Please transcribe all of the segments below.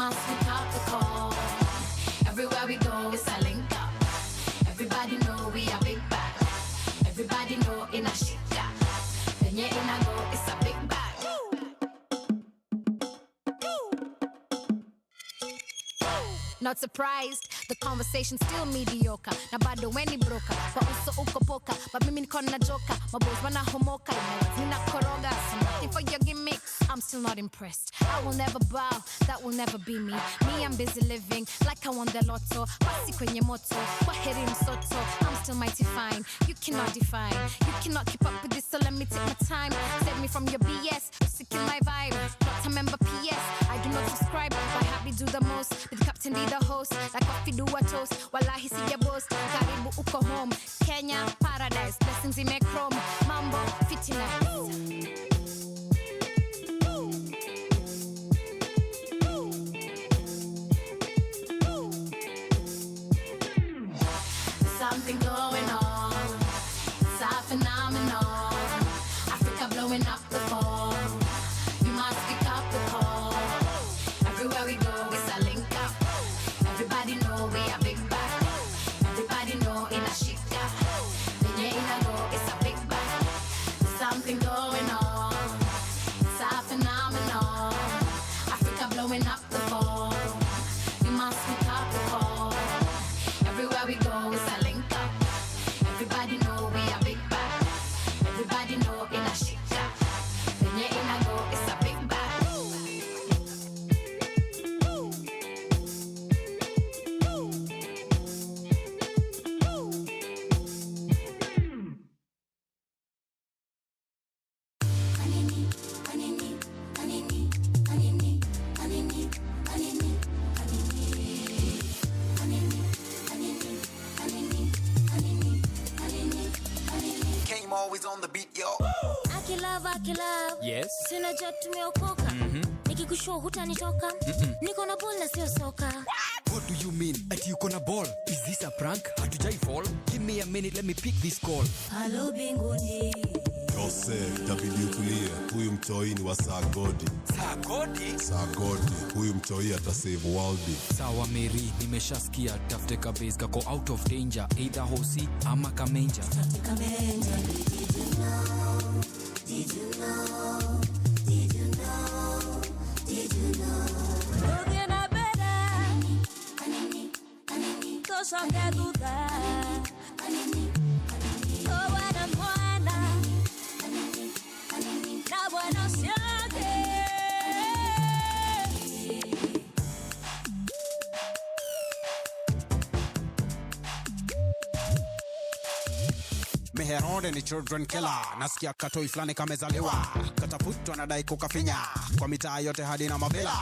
must pick up the call. Everywhere we go, it's a link up. Everybody know we are big bag. Everybody know in a shit jack. When you're in a go, it's a big bag. Not surprised, the conversation's still mediocre. Na bado weni broker, kwa uso uko poka. But mimi niko na joka, maboys wana homoka. Nina koroga, so nothing for your gimmicks. I'm still not impressed, I will never bow, that will never be me. Me, I'm busy living, like I won the lotto. Basi kwenye moto, kwa heri msoto. I'm still mighty fine, you cannot define. You cannot keep up with this, so let me take my time. Save me from your BS, sick in my vibe. Not a member PS, I do not subscribe. Why happy do the most, be the captain, be the host. Like coffee do a toast, wallahi sija boast. Karibu uko home, Kenya paradise. Blessings in my chrome, mambo fiti nice. Something going on, it's a phenomenon. Africa blowing up the phone. You must pick up the call. Everywhere we go, it's a link up. Everybody know we are big bag. Everybody know in a shit jack. When you're in a go, it's a big bag. Something going on, it's a phenomenon. Africa blowing up the phone. You must pick up the call. Everywhere we go, it's a link up. Everybody know we are big bag. Everybody know in a shit jack. When you're in a go, it's a big bag. Came always on the beat, yo. Akilove. Yes. Sina jet tumeokoka. Nikikushua hutanitoka. Niko na ball na sio soka. What do you mean? Ati uko na ball? Is this a prank? Hatujai fall? Give me a minute, let me pick this call. Hello binguni. Joseph, itabidi utulie. Huyu mtoi ni wa Sagodi. Sagodi. Huyu mtoi atasave worldi. Sawa Mary, nimeshasikia. Tafute kabase kako out of danger. Either hosi ama kamenja. Tafute kamenja. Did you know? Looking up better. Cause I'm that good guy. Oh, what I'm na bueno siake. Meherode ni children killer. Nasikia katoi flani kamezaliwa. Katafutwa na dai kukafinya. Kwa mitaa yote hadi na mavila.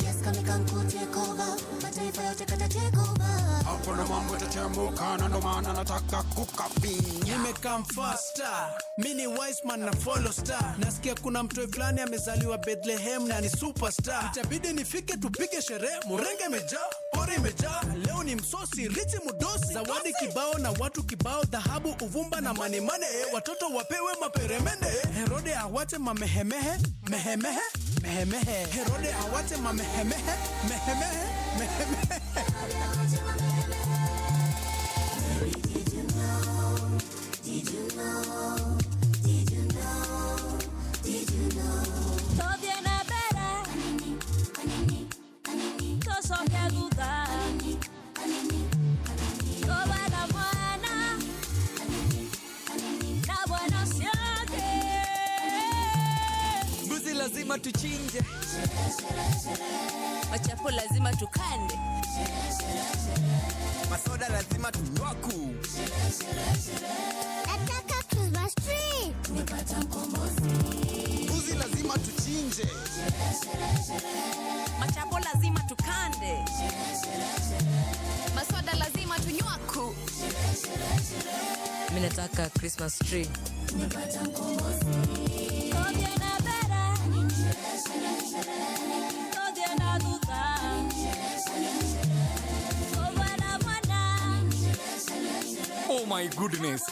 Yes, kami kanku take over. Mataifa yote kata take over. Hapo na mambo itachemuka. Na ndo maana nataka kukafinya. Nimekam faster. Mini wise man na follow star. Nasikia kuna mtoi flani amezaliwa Bethlehem na ni superstar. Itabidi nifike tupige sherehe. Murenge imejaa, pori imejaa. Leo ni msosi, richi mudosi. Zawadi kibao na watu kibao. Dhahabu, uvumba na manimane. Watoto wapewe maperemende. Herode awache mamehemehe. Mehemehe. Herode awache mamehemehe. Mehemehe. Did you know? Todo viene better. Cause I'm that good guy. Oh, what I'm na bueno siake. Mbuzi lazima tuchinje. Machapo lazima tukande. Masoda lazima tunywaku. Nataka Christmas tree. Tumepata mkombozi. Mbuzi lazima tuchinje. Machapo lazima tukande. Masoda lazima tunywaku. Mimi nataka Christmas tree. Tumepata mkombozi. Todo viene better. Todo viene duda. Oh my goodness,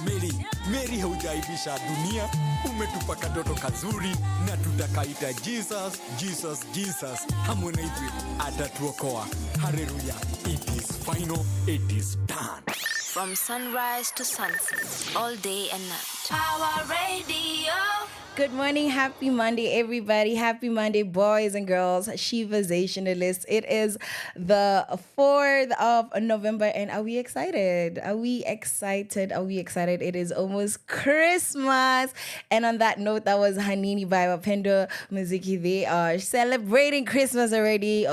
Mary haujaibisha dunia, umetupa katoto kazuri na tutakaita Jesus. Harmonize atatuokoa. Hallelujah. It is final, it is done. From sunrise to sunset, all day and night. Power Radio. Good morning, happy Monday, everybody. Happy Monday, boys and girls, Sheversations. It is the 4th of November, and are we excited? Are we excited? It is almost Christmas. And on that note, that was Hanini by Wapendo Muziki. They are celebrating Christmas already.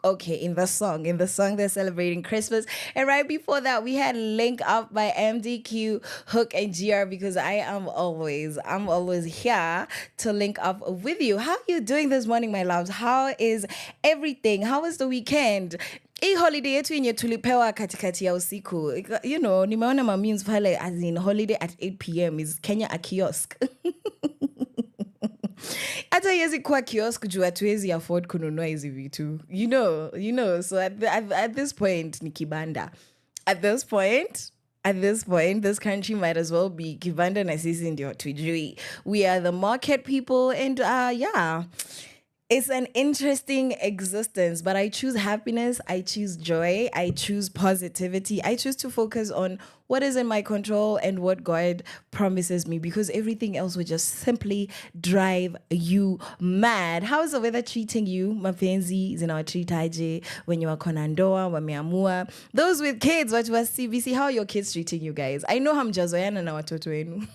Okay, in the song they're celebrating Christmas. And right before that, we had Link Up by MDQ, Hook, and GR, because I'm always here to link up with you. How are you doing this morning, my loves? How is everything? How was the weekend? Hii holiday yetu yenye tulipewa katikati ya usiku. You know, nimeona ma memes pale as in holiday at 8 p.m. is Kenya a kiosk. Hata yezi kuwa kiosk juu hatuwezi afford kununua hizi vitu. You know. So at this point ni kibanda. At this point, this country might as well be kibanda na sisi ndio tujui. We are the market people, and yeah. It's an interesting existence, but I choose happiness, I choose joy, I choose positivity. I choose to focus on what is in my control and what God promises me, because everything else will just simply drive you mad. How is the weather treating you? Mapenzi zinawatreataje wenye wako na ndoa wameamua? Those with kids, watu wa CBC, how are your kids treating you guys? I know hamjazoeana na watoto wenu.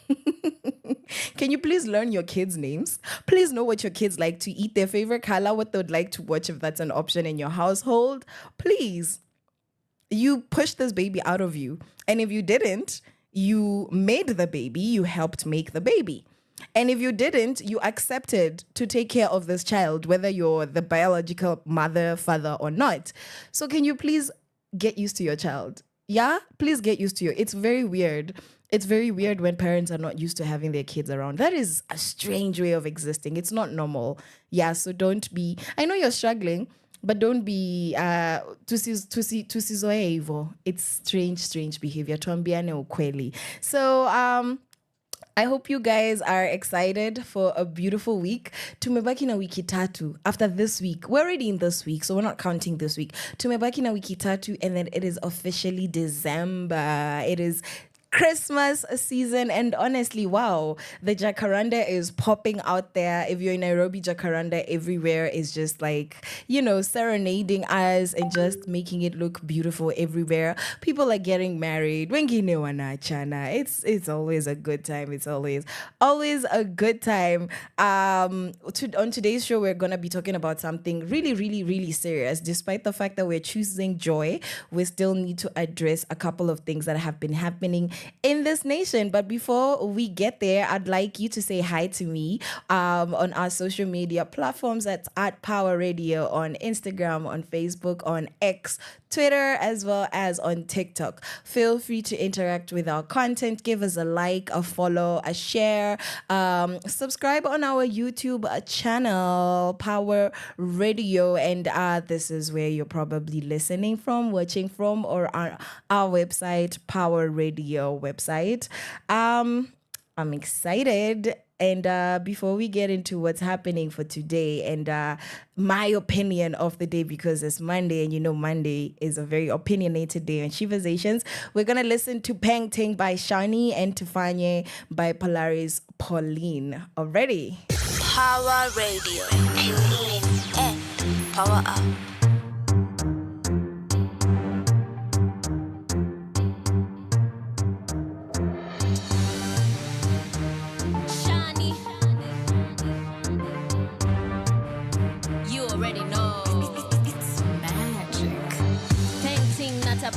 Can you please learn your kids' names? Please know what your kids like to eat, their favorite color, what they would like to watch if that's an option in your household. Please. You pushed this baby out of you. And if you didn't, you made the baby, you helped make the baby. And if you didn't, you accepted to take care of this child, whether you're the biological mother, father, or not. So can you please get used to your child? Yeah? Please get used to it. It's very weird. It's very weird when parents are not used to having their kids around. That is a strange way of existing. It's not normal. Yeah, so don't be... I know you're struggling, but don't be... tusizoe hivyo. It's strange behavior. Tuambiane ukweli. So, I hope you guys are excited for a beautiful week. Tumebaki na wiki tatu. After this week, we're already in this week, so we're not counting this week. Tumebaki na wiki tatu, and then it is officially December. It is Christmas season, and honestly, wow, the jacaranda is popping out there. If you're in Nairobi, jacaranda everywhere is just like, serenading us and just making it look beautiful everywhere. People are getting married. Wengine wanaachana. It's always a good time. It's always a good time. On today's show, we're gonna be talking about something really, really, really serious. Despite the fact that we're choosing joy, we still need to address a couple of things that have been happening in this nation. But before we get there, I'd like you to say hi to me on our social media platforms. That's at Power Radio on Instagram, on Facebook, on X, Twitter, as well as on TikTok. Feel free to interact with our content. Give us a like, a follow, a share. Subscribe on our YouTube channel, Power Radio. And this is where you're probably listening from, watching from, or on our website, Power Radio website. I'm excited. And before we get into what's happening for today and my opinion of the day, because it's Monday, and Monday is a very opinionated day on Sheversations, we're going to listen to Peng Ting by Shani and Tufanye by Polaris Pauline. Already? Power Radio. Tune in and power up.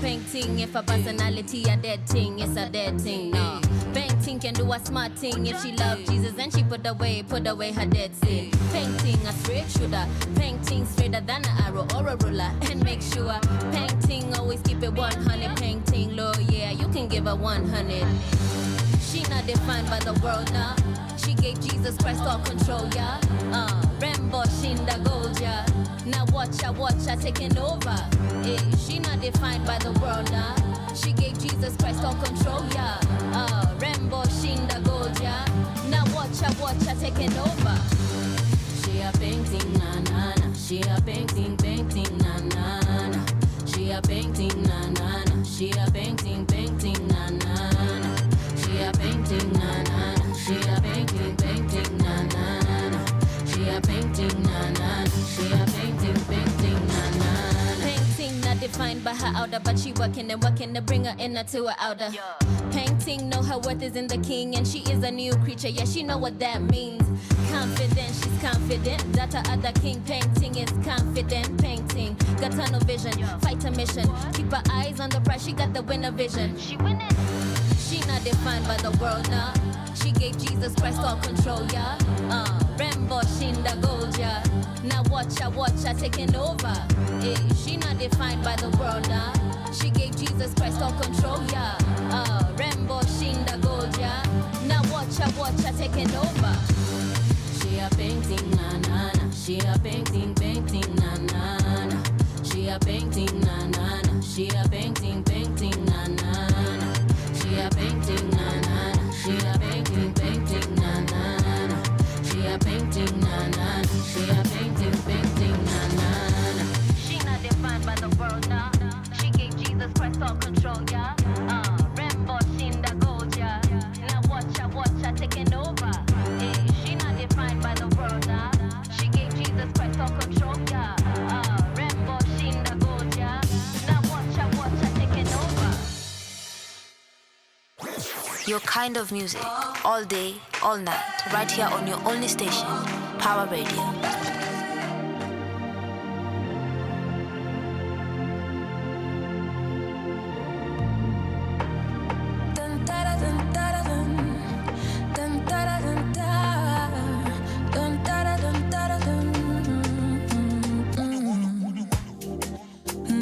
Painting, if a personality a dead thing, it's a dead thing, no. Painting can do a smart thing if she loved Jesus and she put away her dead sin. Painting a straight shooter, painting straighter than an arrow or a ruler, and make sure painting always keep it 100. Painting low, yeah, you can give her 100. She not defined by the world, nah. She gave Jesus Christ all control, yeah. Rembo shinda gold, yeah. Now watch her taking over. Hey, she not defined by the world, nah. She gave Jesus Christ all control, yeah. Rembo shinda gold, yeah. Now watch her taking over. She a painting, na na na. She a painting, na na na. She a painting, na na na. She a painting, na na na. She a painting, na na na. She a painting, na na na. She a painting, na na na. She a painting, na na na. Painting not defined by her outer, but she working to bring her inner to her outer. Painting know her worth is in the king, and she is a new creature. Yeah, she know what that means. Confident, she's confident that her other king. Painting is confident. Painting got tunnel vision, fight a mission. Keep her eyes on the prize. She got the winner vision. She winning. She not defined by the world, nah. She gave Jesus Christ all control, yeah. Rembo shinda gold, yeah. Now watch her taking over. Hey, she not defined by the world, nah. She gave Jesus Christ all control, yeah. Rembo shinda gold, yeah. Now watch her taking over. She a painting, na na na. She a painting, na na na. She a painting, na na na. She a painting, na na na. She a painting, na na na. She a painting, na na na. She a painting, na na na. She a painting, na na na. She not defined by the world, nah. She gave Jesus Christ all control, yeah. Rembo shinda gold, yeah. Now watch her taking over. Hey, she not defined by the world, nah. She gave Jesus Christ all control, yeah. Rembo shinda gold, yeah. Now watch her taking over. Your kind of music, all day, all night, right here on your only station, Power Radio.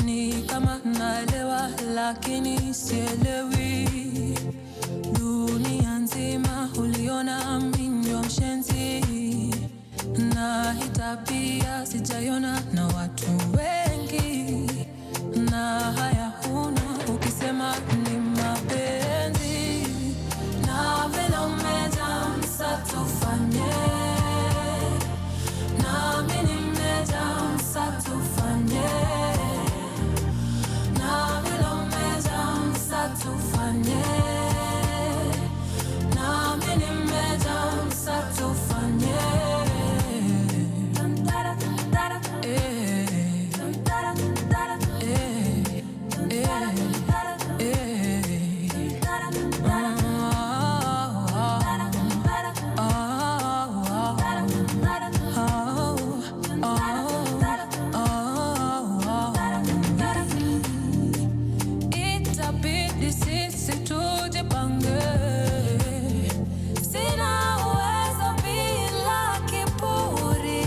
Ni kama naelewa lakini sielewi. Dunia nzima uliona minyo mshenzi, na hitabia sijaiona na watu wengi, na haya huna ukisema ni mapenzi. Na vile umeja msatufanye, na mimi nimeja msatufanye, na vile umeja msatufanye, na mimi nimeja msatufanye. Itabidi sisi tujipange. Sina uwezo bila kiburi,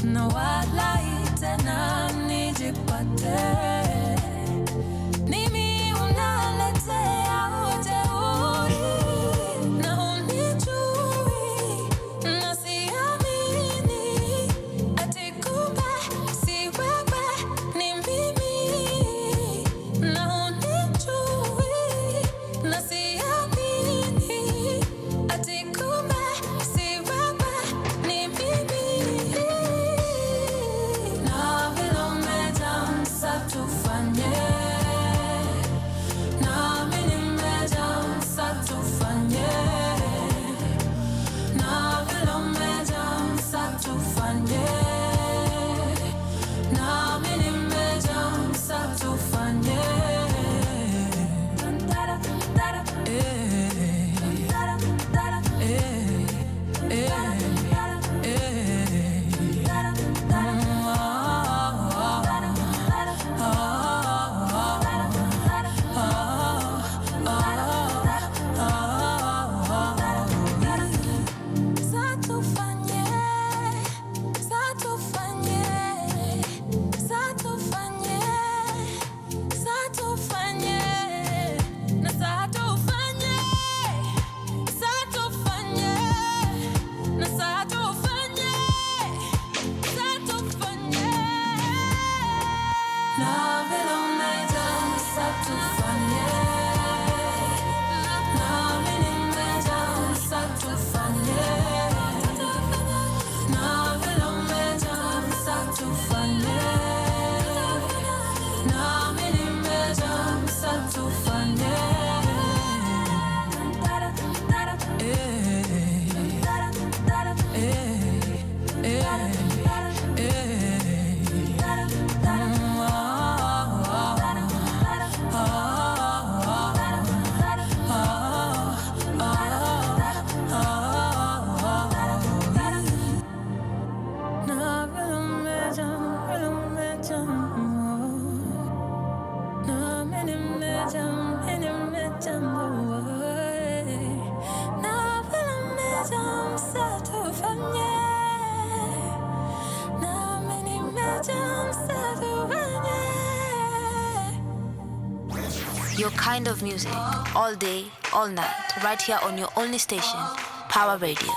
na wala tena nijipate. Mimi unaletea ujeuri, na unijui, na siamini. Ati kumbe si wewe, ni mimi. Na unijui, na siamini. Ati kumbe si wewe, ni mimi. Na vile umeja msatufanye, na mimi nimeja msatufanye, na vile umeja msatufanye, na mimi nimeja msatufanye. Na vile umejaa msatufanye. Na mimi nimejaa msatufanye. Na vile umejaa msatufanye. Na mimi nimejaa msatufanye. Your kind of music, all day, all night, right here on your only station, Power Radio.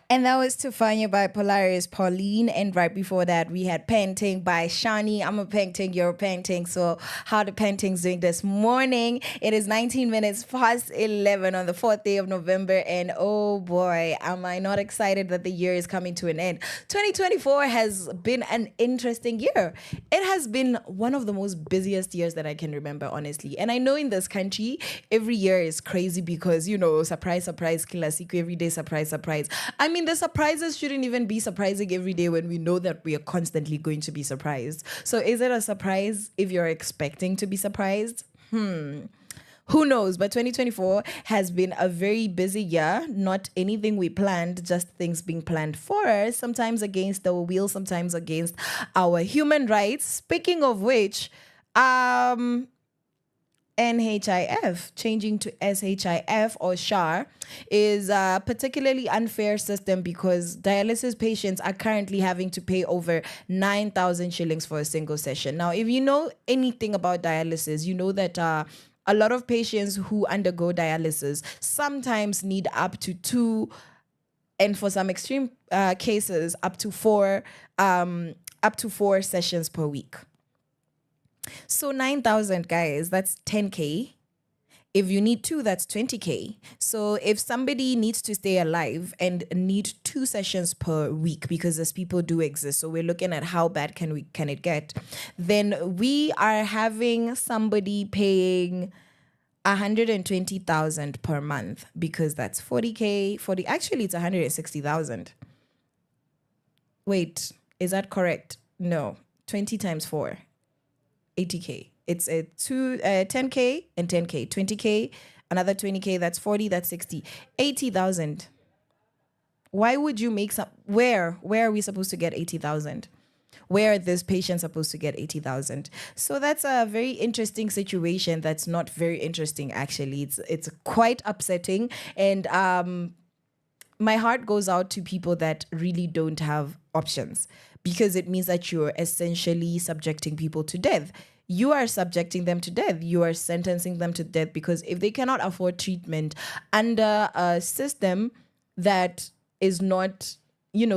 And that was Tufanya by Polaris Pauline. And right before that, we had Painting by Shani. I'm a painting, you're a painting. So how the painting's doing this morning? It is 19 minutes past 11 on the 4th day of November. And oh boy, am I not excited that the year is coming to an end. 2024 has been an interesting year. It has been one of the most busiest years that I can remember, honestly. And I know in this country, every year is crazy because, you know, surprise, surprise, kila siku, every day, surprise, surprise. I mean, the surprises shouldn't even be surprising every day when we know that we are constantly going to be surprised. So is it a surprise if you're expecting to be surprised? Who knows? But 2024 has been a very busy year. Not anything we planned, just things being planned for us, sometimes against our will, sometimes against our human rights. Speaking of which, NHIF, changing to SHIF or SHAR, is a particularly unfair system because dialysis patients are currently having to pay over 9,000 shillings for a single session. Now, if you know anything about dialysis, you know that a lot of patients who undergo dialysis sometimes need up to 2, and for some extreme cases, up to 4 sessions per week. So 9,000 guys, that's 10K. If you need 2, that's 20K. So if somebody needs to stay alive and need 2 sessions per week, because those people do exist, so we're looking at how bad can it get, then we are having somebody paying 120,000 per month, because that's 40K. Actually, it's 160,000. Wait, is that correct? No, 20 times 4. 80K. It's 10K and 10K, 20K, another 20K, that's 40, that's 60, 80,000. Why would you make where are we supposed to get 80,000? Where are this patient supposed to get 80,000? So that's a very interesting situation. That's not very interesting, actually. It's quite upsetting. And my heart goes out to people that really don't have options, because it means that you're essentially subjecting people to death. You are subjecting them to death. You are sentencing them to death, because if they cannot afford treatment under a system that is not,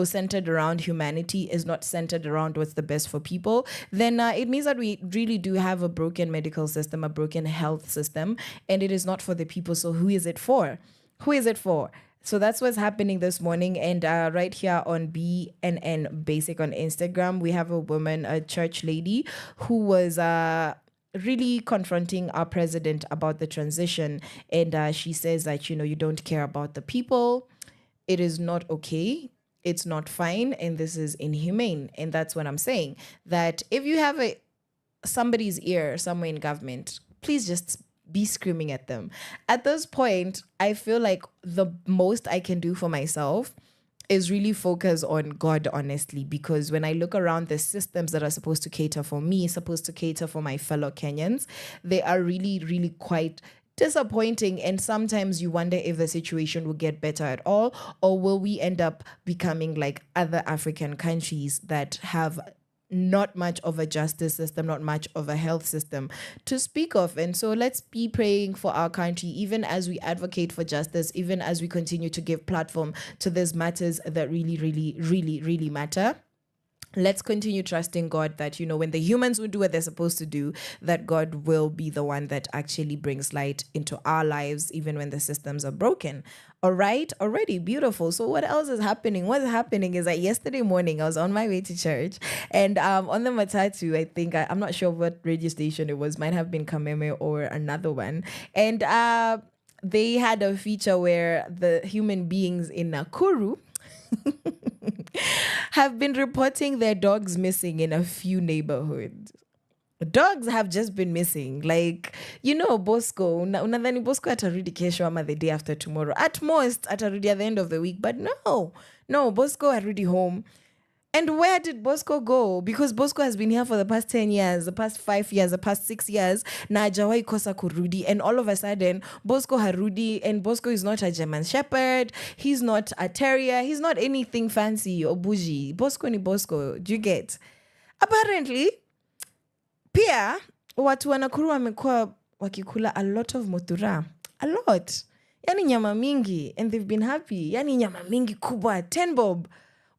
centered around humanity, is not centered around what's the best for people, then it means that we really do have a broken medical system, a broken health system, and it is not for the people. So who is it for? Who is it for? So that's what's happening this morning. And right here on BNN Basic on Instagram, we have a woman, a church lady, who was really confronting our president about the transition. And she says that, you don't care about the people. It is not okay. It's not fine. And this is inhumane. And that's what I'm saying. That if you have somebody's ear somewhere in government, please just be screaming at them. At this point, I feel like the most I can do for myself is really focus on God, honestly, because when I look around the systems that are supposed to cater for me, supposed to cater for my fellow Kenyans, they are really, really quite disappointing. And sometimes you wonder if the situation will get better at all, or will we end up becoming like other African countries that have not much of a justice system, not much of a health system to speak of. And so let's be praying for our country, even as we advocate for justice, even as we continue to give platform to these matters that really, really, really, really matter. let's continue trusting God that, when the humans will do what they're supposed to do, that God will be the one that actually brings light into our lives, even when the systems are broken. All right, already beautiful. So what else is happening? What's happening is that yesterday morning I was on my way to church, and on the Matatu, I think, I'm not sure what radio station it was, might have been Kameme or another one, and they had a feature where the human beings in Nakuru have been reporting their dogs missing in a few neighborhoods. Dogs have just been missing. Like, Bosco, unadhani Bosco atarudi kesho ama the day after tomorrow. At most, atarudi at the end of the week. But no, Bosco arudi home. And where did Bosco go? Because Bosco has been here for the past 10 years, the past 5 years, the past 6 years. Na hajawai kosa kurudi. And all of a sudden, Bosco harudi. And Bosco is not a German Shepherd. He's not a terrier. He's not anything fancy or bougie. Bosco ni Bosco. Do you get? Apparently, pia, watu wa Nakuru wamekuwa wakikula a lot of mutura. A lot. Yani nyama mingi. And they've been happy. Yani nyama mingi kubwa. 10 bob.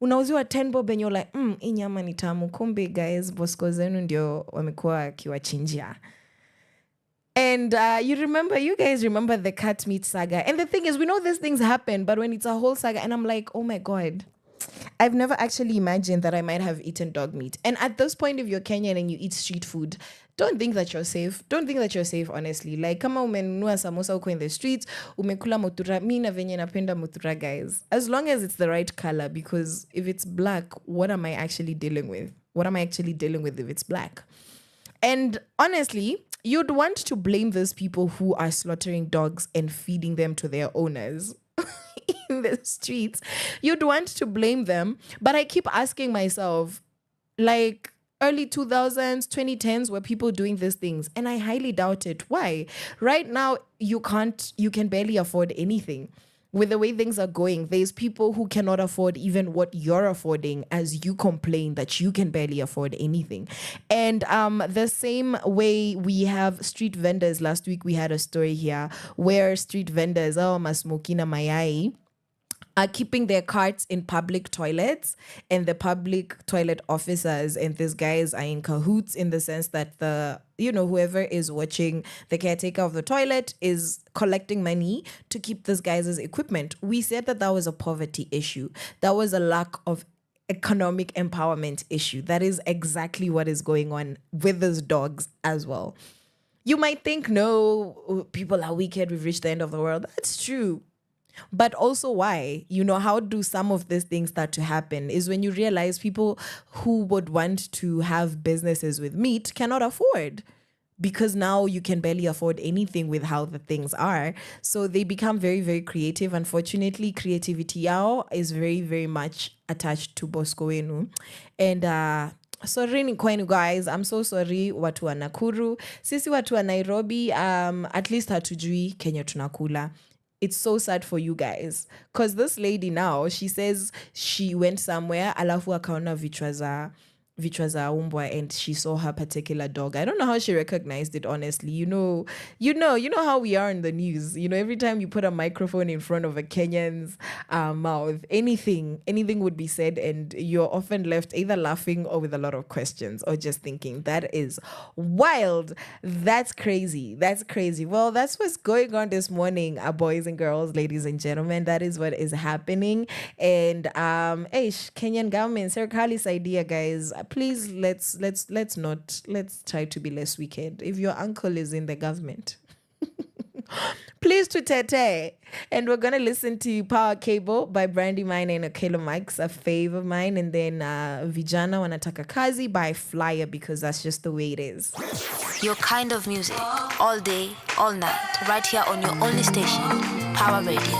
Unauziwa 10 bob and you're like, hii nyama ni tamu. Kumbe guys, Bosco zenu ndio wamekuwa kiwachinjia. And you guys remember the cat meat saga. And the thing is, we know these things happen, but when it's a whole saga, and I'm like, oh my God, I've never actually imagined that I might have eaten dog meat. And at this point, if you're Kenyan and you eat street food, don't think that you're safe. Don't think that you're safe, honestly. Like, kama umenunua samosa uko in the streets, umekula mutura, mi na venye napenda mutura, guys. As long as it's the right color, because if it's black, what am I actually dealing with? What am I actually dealing with if it's black? And honestly, you'd want to blame those people who are slaughtering dogs and feeding them to their owners in the streets. You'd want to blame them. But I keep asking myself, like, early 2000s, 2010s, were people doing these things? And I highly doubt it. Why? Right now, you can barely afford anything. With the way things are going, there's people who cannot afford even what you're affording, as you complain that you can barely afford anything. And the same way we have street vendors. Last week we had a story here where street vendors, masmokina mayai, are keeping their carts in public toilets, and the public toilet officers and these guys are in cahoots, in the sense that whoever is watching the caretaker of the toilet is collecting money to keep this guys' equipment. We said that was a poverty issue. That was a lack of economic empowerment issue. That is exactly what is going on with those dogs as well. You might think, no, people are wicked, we've reached the end of the world. That's true. But also why? How do some of these things start to happen is when you realize people who would want to have businesses with meat cannot afford, because now you can barely afford anything with how the things are. So they become very, very creative. Unfortunately, creativity yao is very, very much attached to Bosco wenu. And sorry ni kwenu guys, I'm so sorry watu wa Nakuru. Sisi watu wa Nairobi, at least hatujui Kenya tunakula. It's so sad for you guys. Because this lady now, she says she went somewhere, alafu akaona vichwa za umbwa, and she saw her particular dog. I don't know how she recognized it, honestly. You know how we are in the news. Every time you put a microphone in front of a Kenyan's mouth, anything would be said, and you're often left either laughing or with a lot of questions, or just thinking, that is wild. That's crazy. Well, that's what's going on this morning, boys and girls, ladies and gentlemen. That is what is happening. And Kenyan government, serikali idea, guys. Please, let's try to be less wicked. If your uncle is in the government, please to tete. And we're gonna listen to Power Cable by Brandy Mine and Okelo Mike's a fave of mine, and then Vijana Wanataka Kazi by Flyer, because that's just the way it is. Your kind of music, all day, all night, right here on your only station, Power Radio.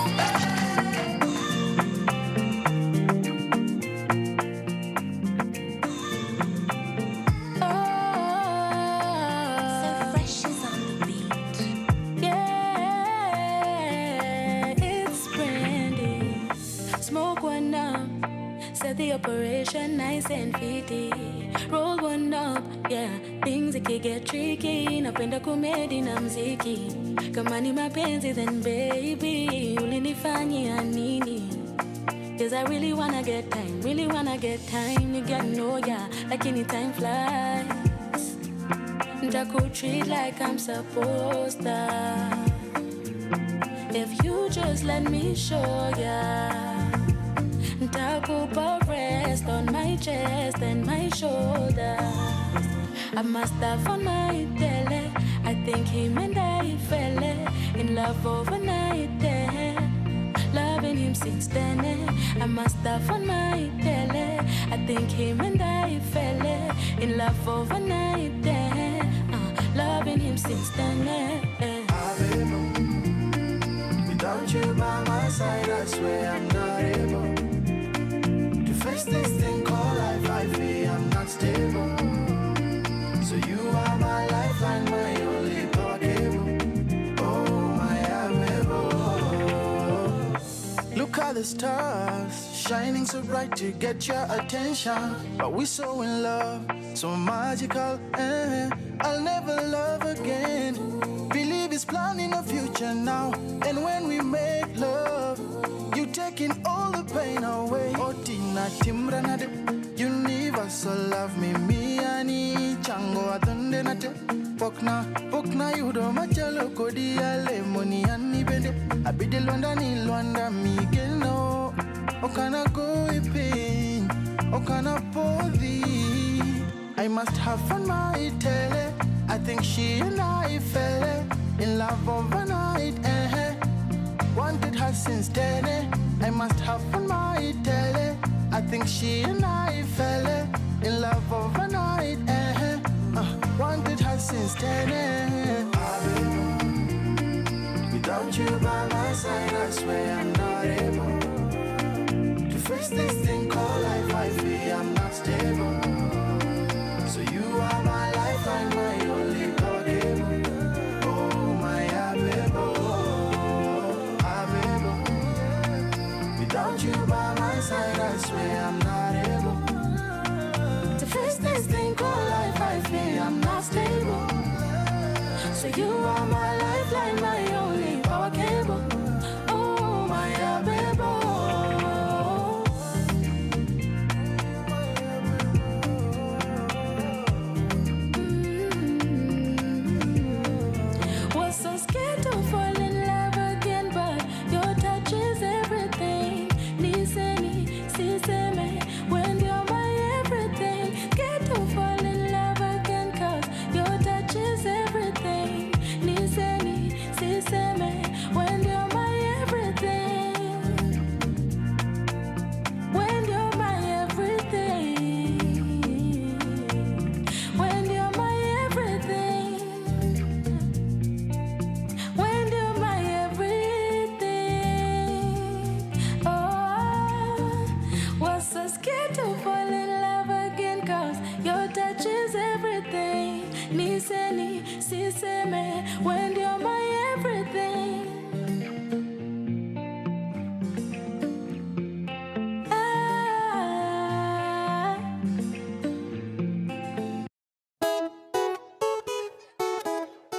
The operation nice and fitty. Roll one up, yeah. Things get tricky. Napenda kumedi na mziki. Kama ni mapenzi then baby, ulinifanyia nini? Cause I really wanna get time to get to know ya. Like any time flies, I could treat like I'm supposed to. If you just let me show ya, I could put rest on my chest and my shoulders. I must have on my telly. I think him and I fell in love overnight there. Loving him since then. I must have on my telly. I think him and I fell in love overnight there. Loving him since then. Without you by my side, I swear I'm not able to face this thing called life. I feel I'm not stable. So you are my lifeline, my only power cable. Oh, my amiable. Look at the stars, shining so bright to get your attention. But we're so in love, so magical. I'll never love again. Believe it's planning a future now. And when we make love, you taking all the pain away. Otina timranade, universal love me ani chango atundenate. Pokna yudo machalo kodi ale moni ani bende. Abide Luanda ni Luanda migeno. Okana go pain, okana podi. I must have fun my tele. I think she and I fell in love overnight. Wanted her since then. I must have fun my tele. I think she and I fell in love overnight. Wanted her since then. Without you by my side, I swear I'm not able to face this thing called life. I feel I'm not stable. So you are my lifeline, my only power cable. Oh, my amiable. Without you by my side, I swear I'm not able to face this thing called life. I feel I'm not stable. So you are my lifeline, my only power cable. Oh, my amiable. So scared to fall in love again, but your touch is everything. Niseni, siseme, when you're my everything. Scared to fall in love again, cause your touch is everything. Niseni, siseme, when you're my everything. When you're my everything. When you're my everything. When you're my everything. Oh, was so scared to fall in love again, cause your touch is everything. Niseni, siseme, when you're my everything.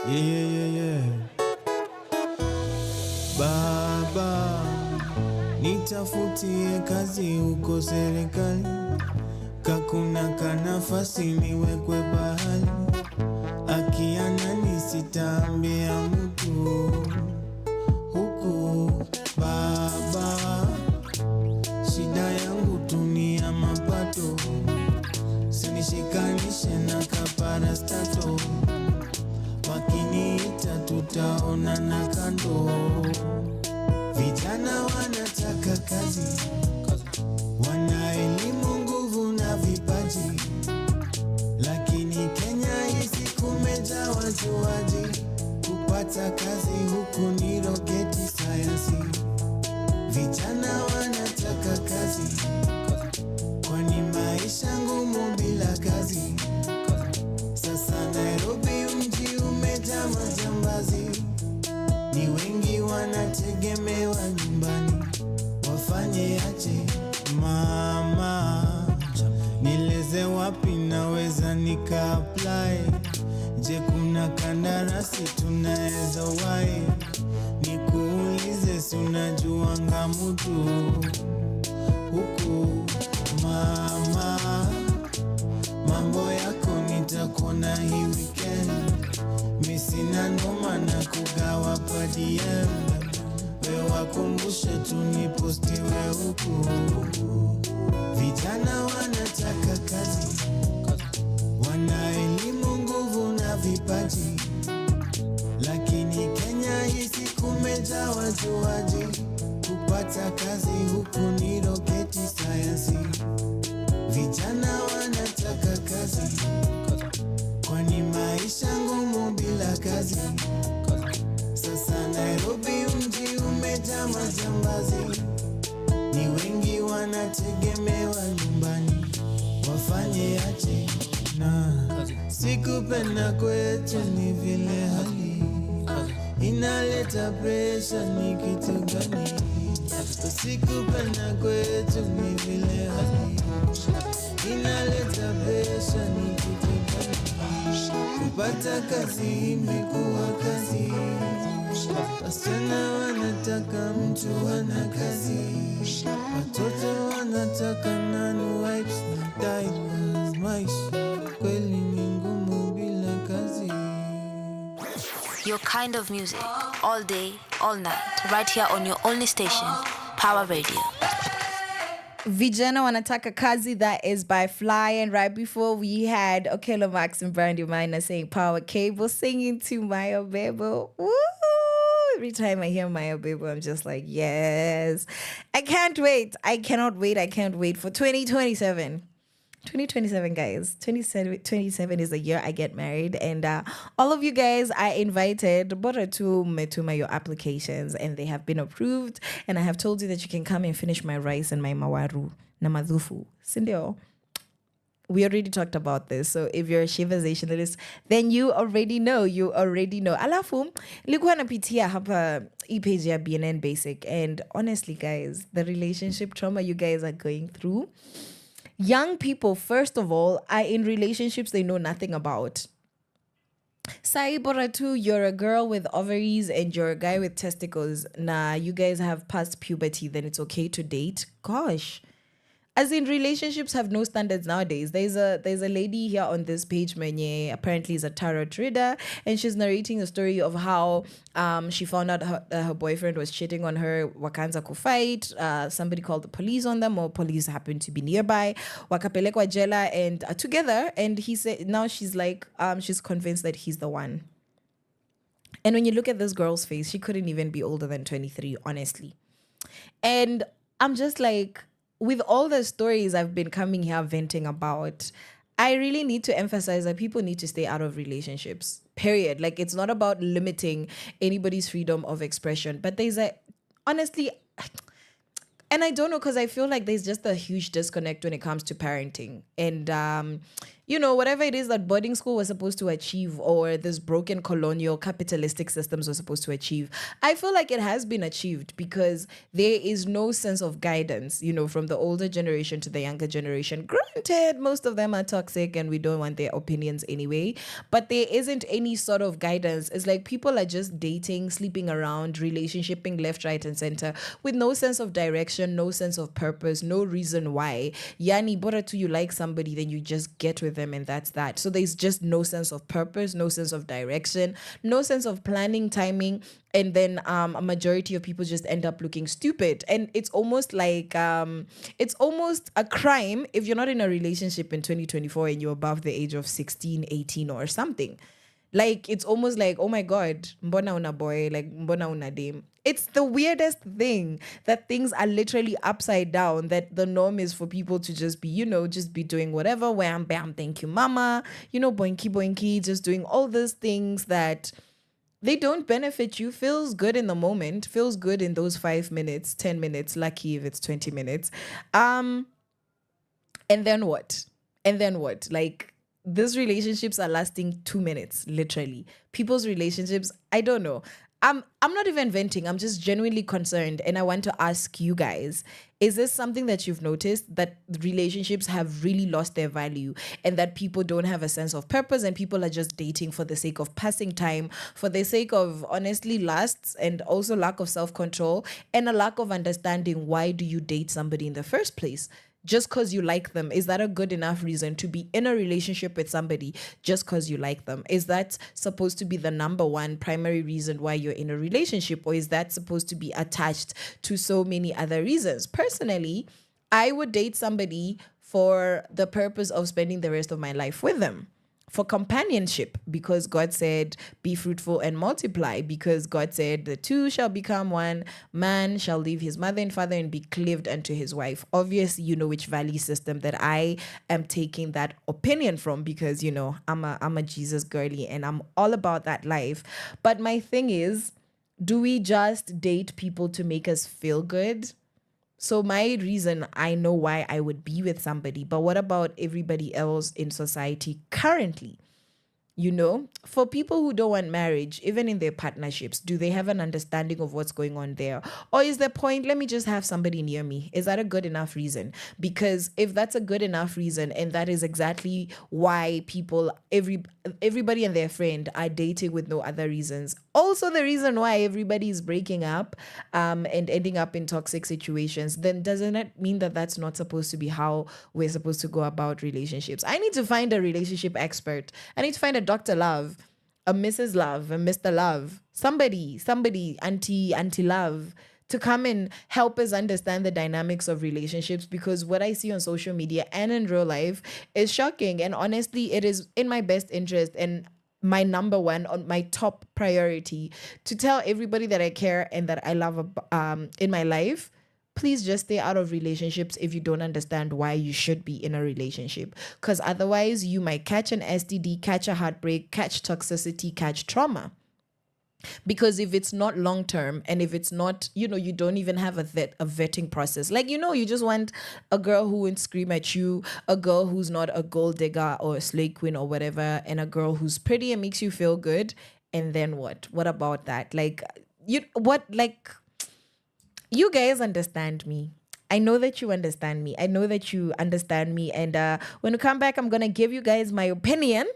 Yeah. Baba, nitafutie kazi huko serikali. Kakuna kanafasi niwekwe bahali. Akiana nisitaambia mtu. Huku baba, shida yangu tunia mapato. Sinishikanishe na kaparastato. Wakiniita tutaona na kando. Vijana wanataka kazi, wana elimu, nguvu na vipaji. Lakini Kenya hizi kumejaa wajuaji. Kupata kazi huku ni roketi sayansi. Vijana wanataka kazi, kwani maisha ngumu bila kazi. Sasa Nairobi mji umejaa majambazi. Ni wengi wanategemewa nyumbani. Wafanye aje mama? Nileze wapi naweza nika apply? Je, kuna kandarasi tunaweza wai? Nikuulize, si unajuanga mtu huku mama, mambo yako nitakuona hii weekend. Misina noma na kugawa pa DM. We wakumbushe tunipostiwe huku. Vijana wanataka kazi, wana elimu, nguvu na vipaji, lakini Kenya hisi kumejaa wajuaji. Kupata kazi huku ni roketi sayansi. Vijana wanataka kazi, kwani maisha ngumu bila kazi. Sasa Nairobi mji umejaa majambazi, ni wengi wanategemewa nyumbani, wafanye aje na sikupenda kwetu ni vile hali inaleta presha. Ni kitu gani? Sikupenda kwetu ni vile hali inaleta presha. Ni kitu gani? Kupata kazi imekuwa kazi, wasichana wanataka mtu wana kazi, watoto wanataka nani wipes na diapers. Maisha kweli ni ngumu bila kazi. Your kind of music, all day, all night, right here on your only station, Power Radio. Vijana Wanataka Kazi, that is by Fly. And right before we had Okelo Max and Brandy Minor saying Power Cable, singing to Maya Bebo. Woo! Every time I hear Maya Bebo, I'm just like, yes. I can't wait. I cannot wait. I can't wait for 2027. 2027, guys. 2027 is the year I get married. And all of you guys are invited. Bora tu metuma your applications and they have been approved. And I have told you that you can come and finish my rice and my mawaru na madhufu. Sindio? We already talked about this. So if you're a Sheversationist, then you already know. You already know. Alafu, likuwa napitia hapa e-page ya BNN Basic. And honestly, guys, the relationship trauma you guys are going through, young people, first of all, are in relationships they know nothing about. Sai Boratu, you're a girl with ovaries and you're a guy with testicles. Nah, you guys have passed puberty, then it's okay to date. Gosh. As in, relationships have no standards nowadays. There's a lady here on this page, Menye, apparently is a tarot reader, and she's narrating the story of how she found out her boyfriend was cheating on her. Wakaanza kufight. Somebody called the police on them, or police happened to be nearby. Wakapelekwa jela and together. And he said now she's like she's convinced that he's the one. And when you look at this girl's face, she couldn't even be older than 23, honestly. And I'm just like, with all the stories I've been coming here venting about, I really need to emphasize that people need to stay out of relationships, period. Like, it's not about limiting anybody's freedom of expression, but honestly, and I don't know, because I feel like there's just a huge disconnect when it comes to parenting. And, whatever it is that boarding school was supposed to achieve, or this broken colonial capitalistic systems were supposed to achieve, I feel like it has been achieved, because there is no sense of guidance, from the older generation to the younger generation. Granted, most of them are toxic and we don't want their opinions anyway, but there isn't any sort of guidance. It's like people are just dating, sleeping around, relationshiping left, right, and center with no sense of direction, no sense of purpose, no reason why. Yani, bora tu you like somebody, then you just get with them and that's that. So there's just no sense of purpose, no sense of direction, no sense of planning, timing, and then a majority of people just end up looking stupid. And it's almost like it's almost a crime if you're not in a relationship in 2024 and you're above the age of 16, 18 or something. Like, it's almost like, oh my God, mbona una boy, like mbona una dame. It's the weirdest thing that things are literally upside down, that the norm is for people to just be, just be doing whatever, wham, bam, thank you, mama, boinky, boinky, just doing all these things that they don't benefit you. Feels good in the moment, feels good in those 5 minutes, 10 minutes, lucky if it's 20 minutes. And then what? Like, these relationships are lasting 2 minutes, literally. People's relationships, I don't know. I'm not even venting. I'm just genuinely concerned, and I want to ask you guys: is this something that you've noticed, that relationships have really lost their value, and that people don't have a sense of purpose, and people are just dating for the sake of passing time, for the sake of honestly lusts, and also lack of self-control and a lack of understanding? Why do you date somebody in the first place? Just because you like them, is that a good enough reason to be in a relationship with somebody just because you like them? Is that supposed to be the number one primary reason why you're in a relationship, or is that supposed to be attached to so many other reasons? Personally, I would date somebody for the purpose of spending the rest of my life with them, for companionship, because God said, be fruitful and multiply, because God said, the two shall become one, man shall leave his mother and father and be cleaved unto his wife. Obviously, you know which value system that I am taking that opinion from, because, you know, I'm a Jesus girly and I'm all about that life. But my thing is, do we just date people to make us feel good? So my reason, I know why I would be with somebody, but what about everybody else in society currently? You know, for people who don't want marriage, even in their partnerships, do they have an understanding of what's going on there? Or is the point, let me just have somebody near me? Is that a good enough reason? Because if that's a good enough reason, and that is exactly why people, everybody and their friend are dating with no other reasons. Also the reason why everybody is breaking up and ending up in toxic situations, then doesn't it mean that that's not supposed to be how we're supposed to go about relationships? I need to find a relationship expert. I need to find a Dr. Love, a Mrs. Love, a Mr. Love, somebody, Auntie Love, to come and help us understand the dynamics of relationships, because what I see on social media and in real life is shocking. And honestly, it is in my best interest and my number one, on my top priority, to tell everybody that I care and that I love in my life, please just stay out of relationships if you don't understand why you should be in a relationship. Because otherwise you might catch an STD, catch a heartbreak, catch toxicity, catch trauma. Because if it's not long term, and if it's not, you know, you don't even have a vetting process. Like, you know, you just want a girl who won't scream at you, a girl who's not a gold digger or a slay queen or whatever, and a girl who's pretty and makes you feel good. And then what? What about that? Like, you guys understand me. I know that you understand me. I know that you understand me. And when we come back, I'm going to give you guys my opinion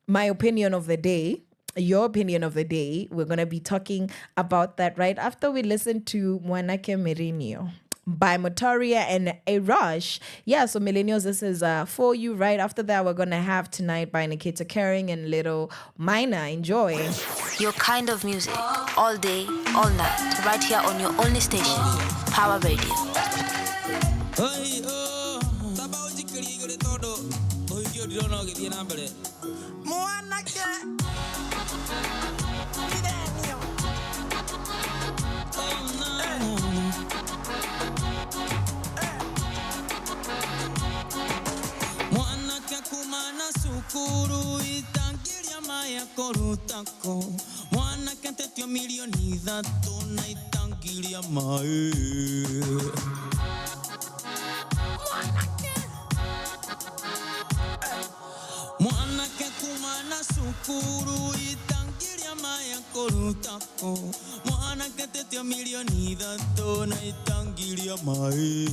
of the day, your opinion of the day. We're going to be talking about that right after we listen to Mwanake Mirinio by Motoria and A Rush. Yeah, so millennials, this is for you. Right after that, we're going to have Tonight by Nikita Kering and Little Minor. Enjoy. Your kind of music, all day, all night, right here on your only station, Power Radio. Sukuru itangiria maya korutako mwana kentetio milioni thatu na itangiria mae mwana ke kumana sukuru itangiria maya korutako mwana kentetio milioni thatu na itangiria mae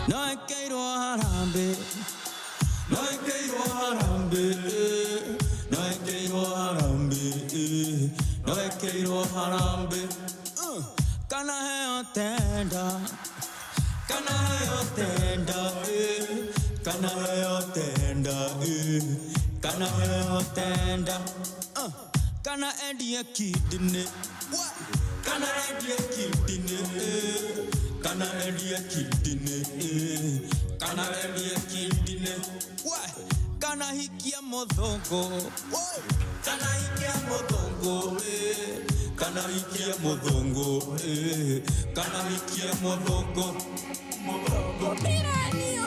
No quiero harambe, no quiero harambe, no quiero harambe, no quiero harambe. Kana hai tenda, kana hai tenda, kana hai tenda, kana hai tenda. Kana edia kidne, kana edia kidne. Kana edia kidine, kana edia kidine. Why? Kana hikia modongo, kana hikia modongo, kana hikia modongo, kana hikia modongo, modongo. Piranio.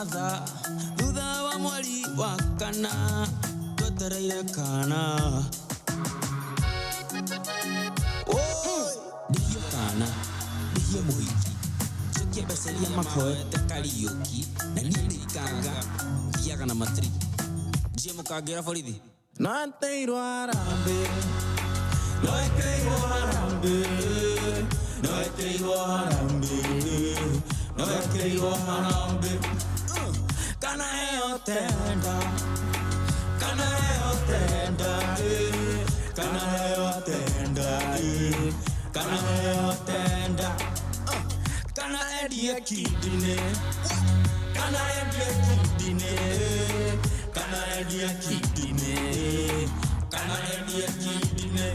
matha thutha wa mweri wa kana twetereire kana ndiyo kana ndiyo muhiki chokia beseria makoete karaoke na ndirikanga thiaga na matri njie mukangira borithi Nateirwo harambe Naiteirwo harambe Naiteirwo harambe Naiteirwo harambe Kana heo tenda Kana heo tenda Kana heo tenda Kana heo tenda Kana edie kidine Kana edie kidine Kana edie kidine Kana edie kidine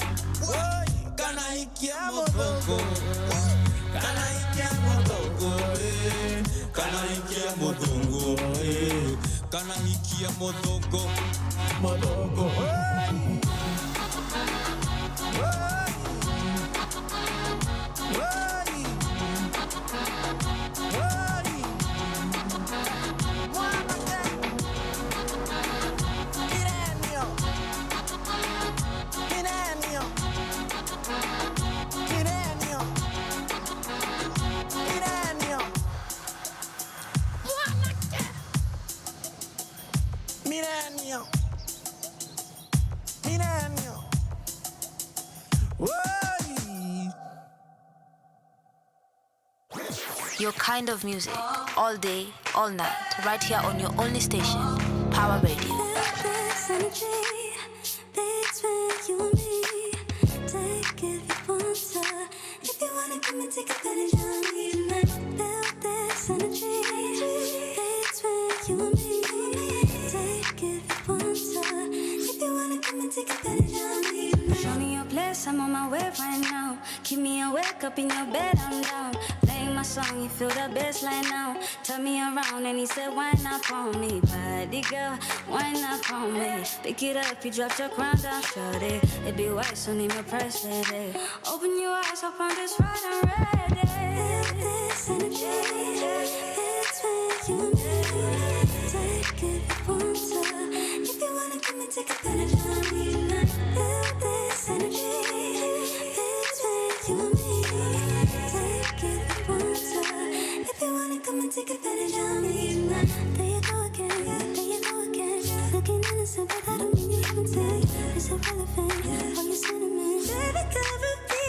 Kana ikia motoko Kana ikia motoko Kana ikia motoko Kana ikia motoko Motoko Your kind of music, all day, all night, right here on your only station, Power Radio. Show me your place, I'm on my way right now. Keep me awake up in your bed, I'm down. Playing my song, you feel the bass line now. Turn me around and he said, why not on me? Body girl, why not on me? Pick it up, you dropped your crown down, shut it. It be white, so name your price today. Open your eyes, up on this ride, I'm ready. Feel this energy, it's when you and me. Take it if you want to. If you wanna come and take advantage of me tonight. Feel this energy, it's when you and me. Take it if you want to. If you wanna come and take advantage of me tonight. There you go again, there you go again. Looking innocent, but that don't mean you haven't taken. It's irrelevant, all your sentiment. Baby, cover me.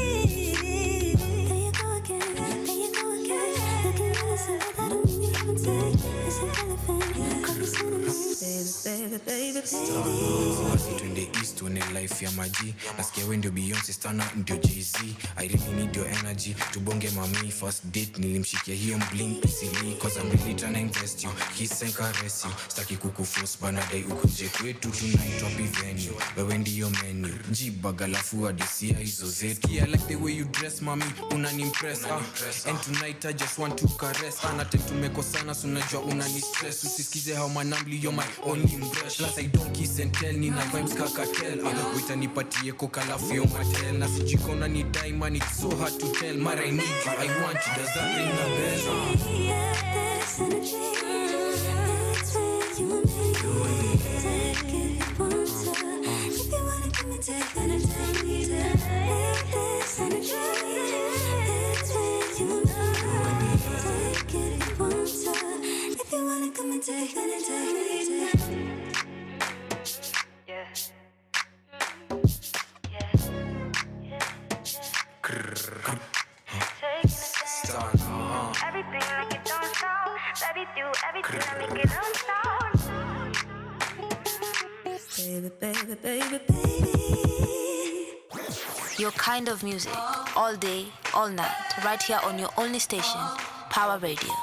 There you go again, there you go again. Looking innocent, but that don't mean you haven't taken. It's irrelevant, all your sentiment. Baby, Basi twende east tuone life ya maji. Nasikia we ndio Beyonce, Stana ndio Jay-Z. I really need your energy, tubonge mami. First date nilimshikia hiyo mbling easily, cause I'm really tryna invest you. Kiss and caress you, staki kukuforce bana dai ukuje kwetu tonight wapi venue. Wewe ndio menu, jibaga lafu adisia hizo zetu. Yeah, I like the way you dress mami, unanimpress and tonight I just want to caress. Ana tend tumekosana, so unajua unani stress. Usisikize how manambli, you're my only impression. Plus I don't kiss and tell, nina vibes kakatel. Wita nipatie koka lafu yo matel. Na sijikona ni diamond, it's so hard to tell. Mara I need you, I want you, does that ring a bell? This energy, it's when you and me. Take it if you want to. If you wanna come and take advantage of me tonight. This energy, it's when you and me. Take it if you want to. If you wanna come and take advantage of me tonight. Everything make it don't stop. Baby, do everything to make it don't stop. Baby. Your kind of music, all day, all night, right here on your only station, Power Radio.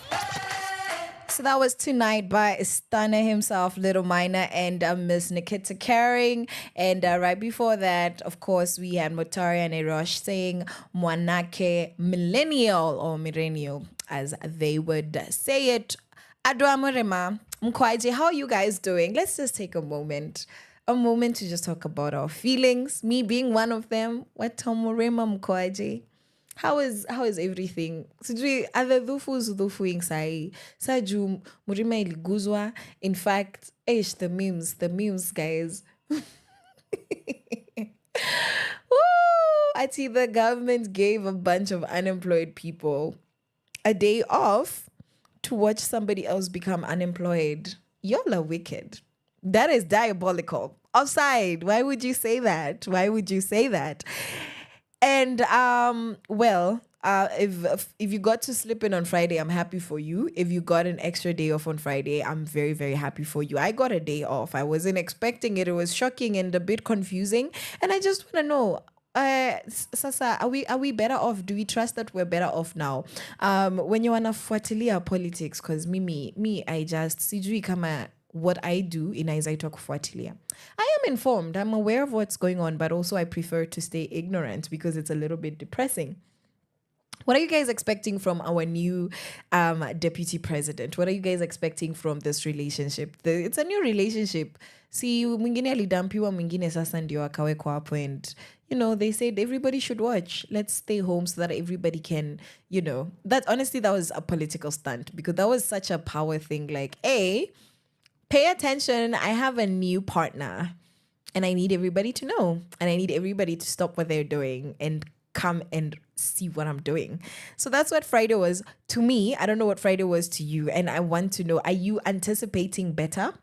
So that was Tonight by Stunner himself, Little Minor, and Miss Nikita Caring. And right before that, of course, we had Motari and Erosh saying Mwanake Millennial, or Millennial, as they would say it. Adwamurema, Mkwaji, how are you guys doing? Let's just take a moment to just talk about our feelings. Me being one of them. What Tomurema Mkwaji? How is everything? Sijui other dhufuing sai. Saju Murima iliguzwa. In fact, the memes, guys. Woo! I see the government gave a bunch of unemployed people a day off to watch somebody else become unemployed. Y'all are wicked. That is diabolical. Offside. Why would you say that? And if you got to slip in on Friday, I'm happy for you. If you got an extra day off on Friday, I'm very, very happy for you. I got a day off. I wasn't expecting it. It was shocking and a bit confusing. And I just want to know, Sasa, are we better off? Do we trust that we're better off now? When you wanna fuatilia politics, because me, I just sijui kama what I do in Aizaito kufuatilia. I am informed. I'm aware of what's going on, but also I prefer to stay ignorant because it's a little bit depressing. What are you guys expecting from our new deputy president? What are you guys expecting from this relationship? It's a new relationship. See, mwingine alidampiwa, mwingine sasa ndio akawekwa hapo, and they said everybody should watch. Let's stay home so that everybody can, that honestly, that was a political stunt because that was such a power thing. Like, hey, pay attention. I have a new partner and I need everybody to know, and I need everybody to stop what they're doing and come and see what I'm doing. So that's what Friday was to me. I don't know what Friday was to you. And I want to know, are you anticipating better?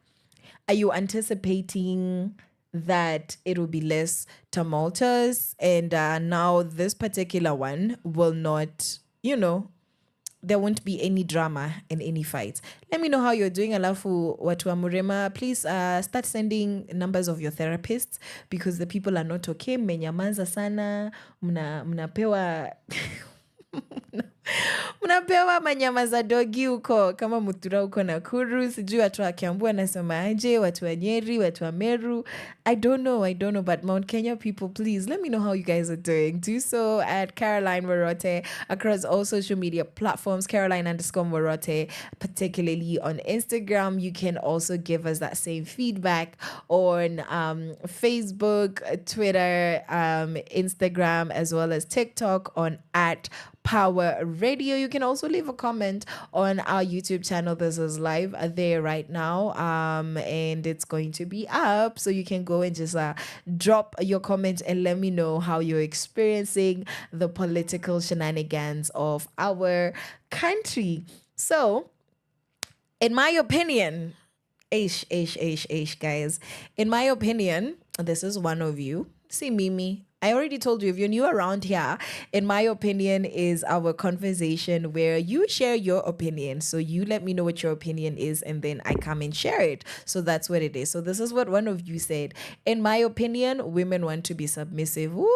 Are you anticipating that it will be less tumultuous? And now this particular one will not, there won't be any drama and any fights. Let me know how you're doing. Alafu watu wa Murema, please start sending numbers of your therapists because the people are not okay. Mmenyamanza sana. Mnapewa mnapewa manyama za dogi huko kama Mutura huko Nakuru. Sijui watu wa Kiambu wanasema aje, watu wa Nyeri, watu wa Meru. I don't know, but Mount Kenya people, please let me know how you guys are doing. Do so at Caroline Murote across all social media platforms, Caroline_Murote, particularly on Instagram. You can also give us that same feedback on Facebook, Twitter, Instagram, as well as TikTok on @Power Radio. You can also leave a comment on our YouTube channel. This is live there right now, and it's going to be up, so you can go and just drop your comment and let me know how you're experiencing the political shenanigans of our country. So, in my opinion, guys, in my opinion, this is one of you. See, Mimi, I already told you, if you're new around here, in my opinion, is our conversation where you share your opinion. So you let me know what your opinion is, and then I come and share it. So that's what it is. So this is what one of you said. In my opinion, women want to be submissive. Woo!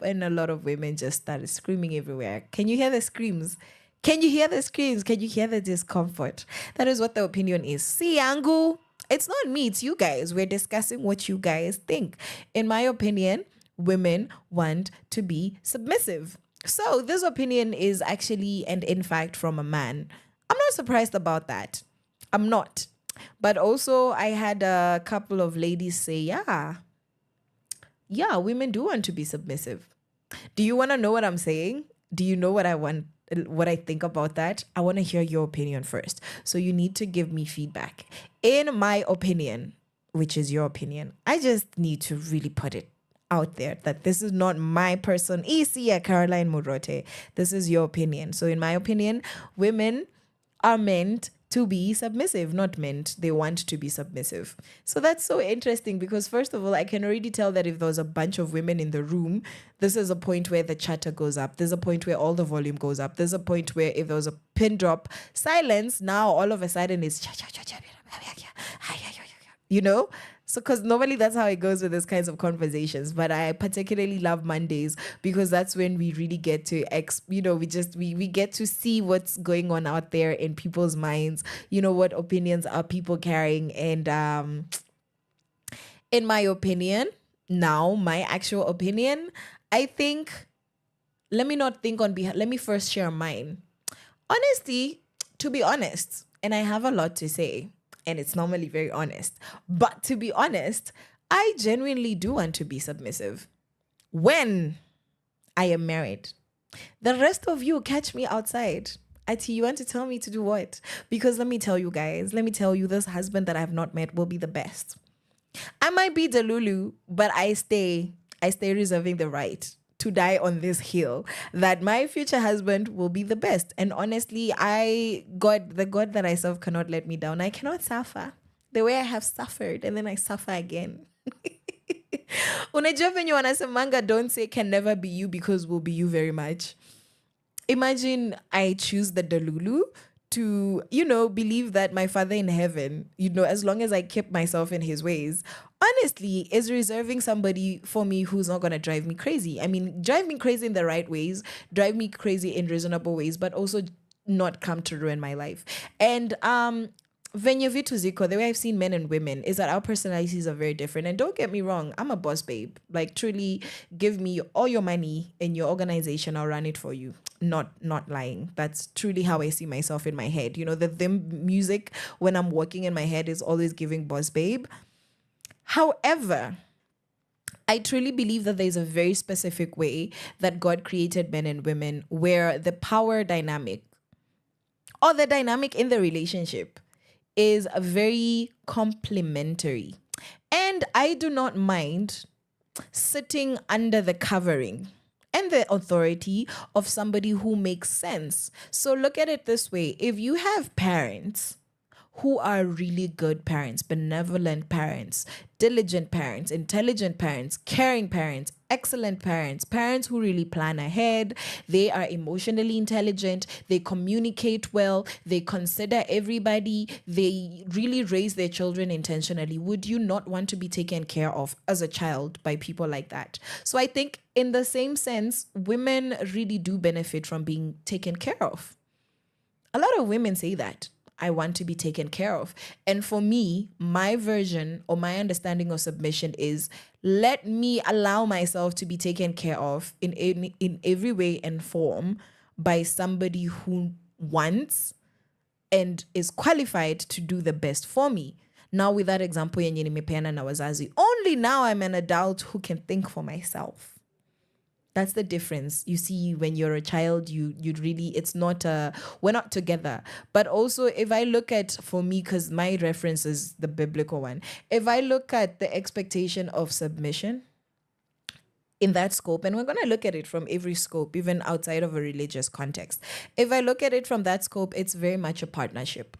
And a lot of women just started screaming everywhere. Can you hear the screams? Can you hear the screams? Can you hear the discomfort? That is what the opinion is. See, Angu. It's not me, it's you guys. We're discussing what you guys think. In my opinion, women want to be submissive. So this opinion is actually, and in fact, from a man. I'm not surprised about that. I'm not. But also, I had a couple of ladies say, yeah, women do want to be submissive. Do you want to know what I'm saying? Do you know what I think about that? I want to hear your opinion first. So you need to give me feedback. In my opinion, which is your opinion, I just need to really put it out there that this is not my person. Isia Caroline Murote. This is your opinion. So in my opinion, women are meant to be submissive, not meant. They want to be submissive. So that's so interesting because first of all, I can already tell that if there was a bunch of women in the room, this is a point where the chatter goes up. There's a point where all the volume goes up. There's a point where if there was a pin drop silence, now all of a sudden it's So, because normally that's how it goes with these kinds of conversations. But I particularly love Mondays because that's when we really get to, we get to see what's going on out there in people's minds. What opinions are people carrying. And in my opinion, now my actual opinion, I think, let me first share mine. Honesty, to be honest, and I have a lot to say. And it's normally very honest. But to be honest, I genuinely do want to be submissive. When I am married. The rest of you catch me outside. Ati, you want to tell me to do what? Because let me tell you guys, this husband that I have not met will be the best. I might be Delulu, but I stay reserving the right to die on this hill that my future husband will be the best. And honestly, the God that I serve cannot let me down. I cannot suffer the way I have suffered, and then I suffer again. Unajua venye wanasemanga, don't say can never be you because will be you very much. Imagine I choose the Delulu to, believe that my Father in heaven, as long as I keep myself in his ways, honestly, is reserving somebody for me who's not going to drive me crazy. I mean, drive me crazy in the right ways, drive me crazy in reasonable ways, but also not come to ruin my life. And venye vitu ziko, the way I've seen men and women is that our personalities are very different. And don't get me wrong, I'm a boss babe. Like, truly, give me all your money in your organization, I'll run it for you. Not lying. That's truly how I see myself in my head. The theme music when I'm working in my head is always giving boss babe. However, I truly believe that there's a very specific way that God created men and women where the power dynamic or the dynamic in the relationship is very complementary. And I do not mind sitting under the covering and the authority of somebody who makes sense. So look at it this way. If you have parents who are really good parents, benevolent parents, diligent parents, intelligent parents, caring parents, excellent parents, parents who really plan ahead, they are emotionally intelligent, they communicate well, they consider everybody, they really raise their children intentionally, would you not want to be taken care of as a child by people like that? So I think in the same sense, women really do benefit from being taken care of. A lot of women say that. I want to be taken care of. And for me, my version or my understanding of submission is let me allow myself to be taken care of in every way and form by somebody who wants and is qualified to do the best for me. Now with that example, yenye nimepeana na wazazi, only now I'm an adult who can think for myself. That's the difference. You see, when you're a child, you really, it's not, we're not together. But also, if I look at, for me, because my reference is the biblical one, if I look at the expectation of submission in that scope, and we're going to look at it from every scope, even outside of a religious context. If I look at it from that scope, it's very much a partnership.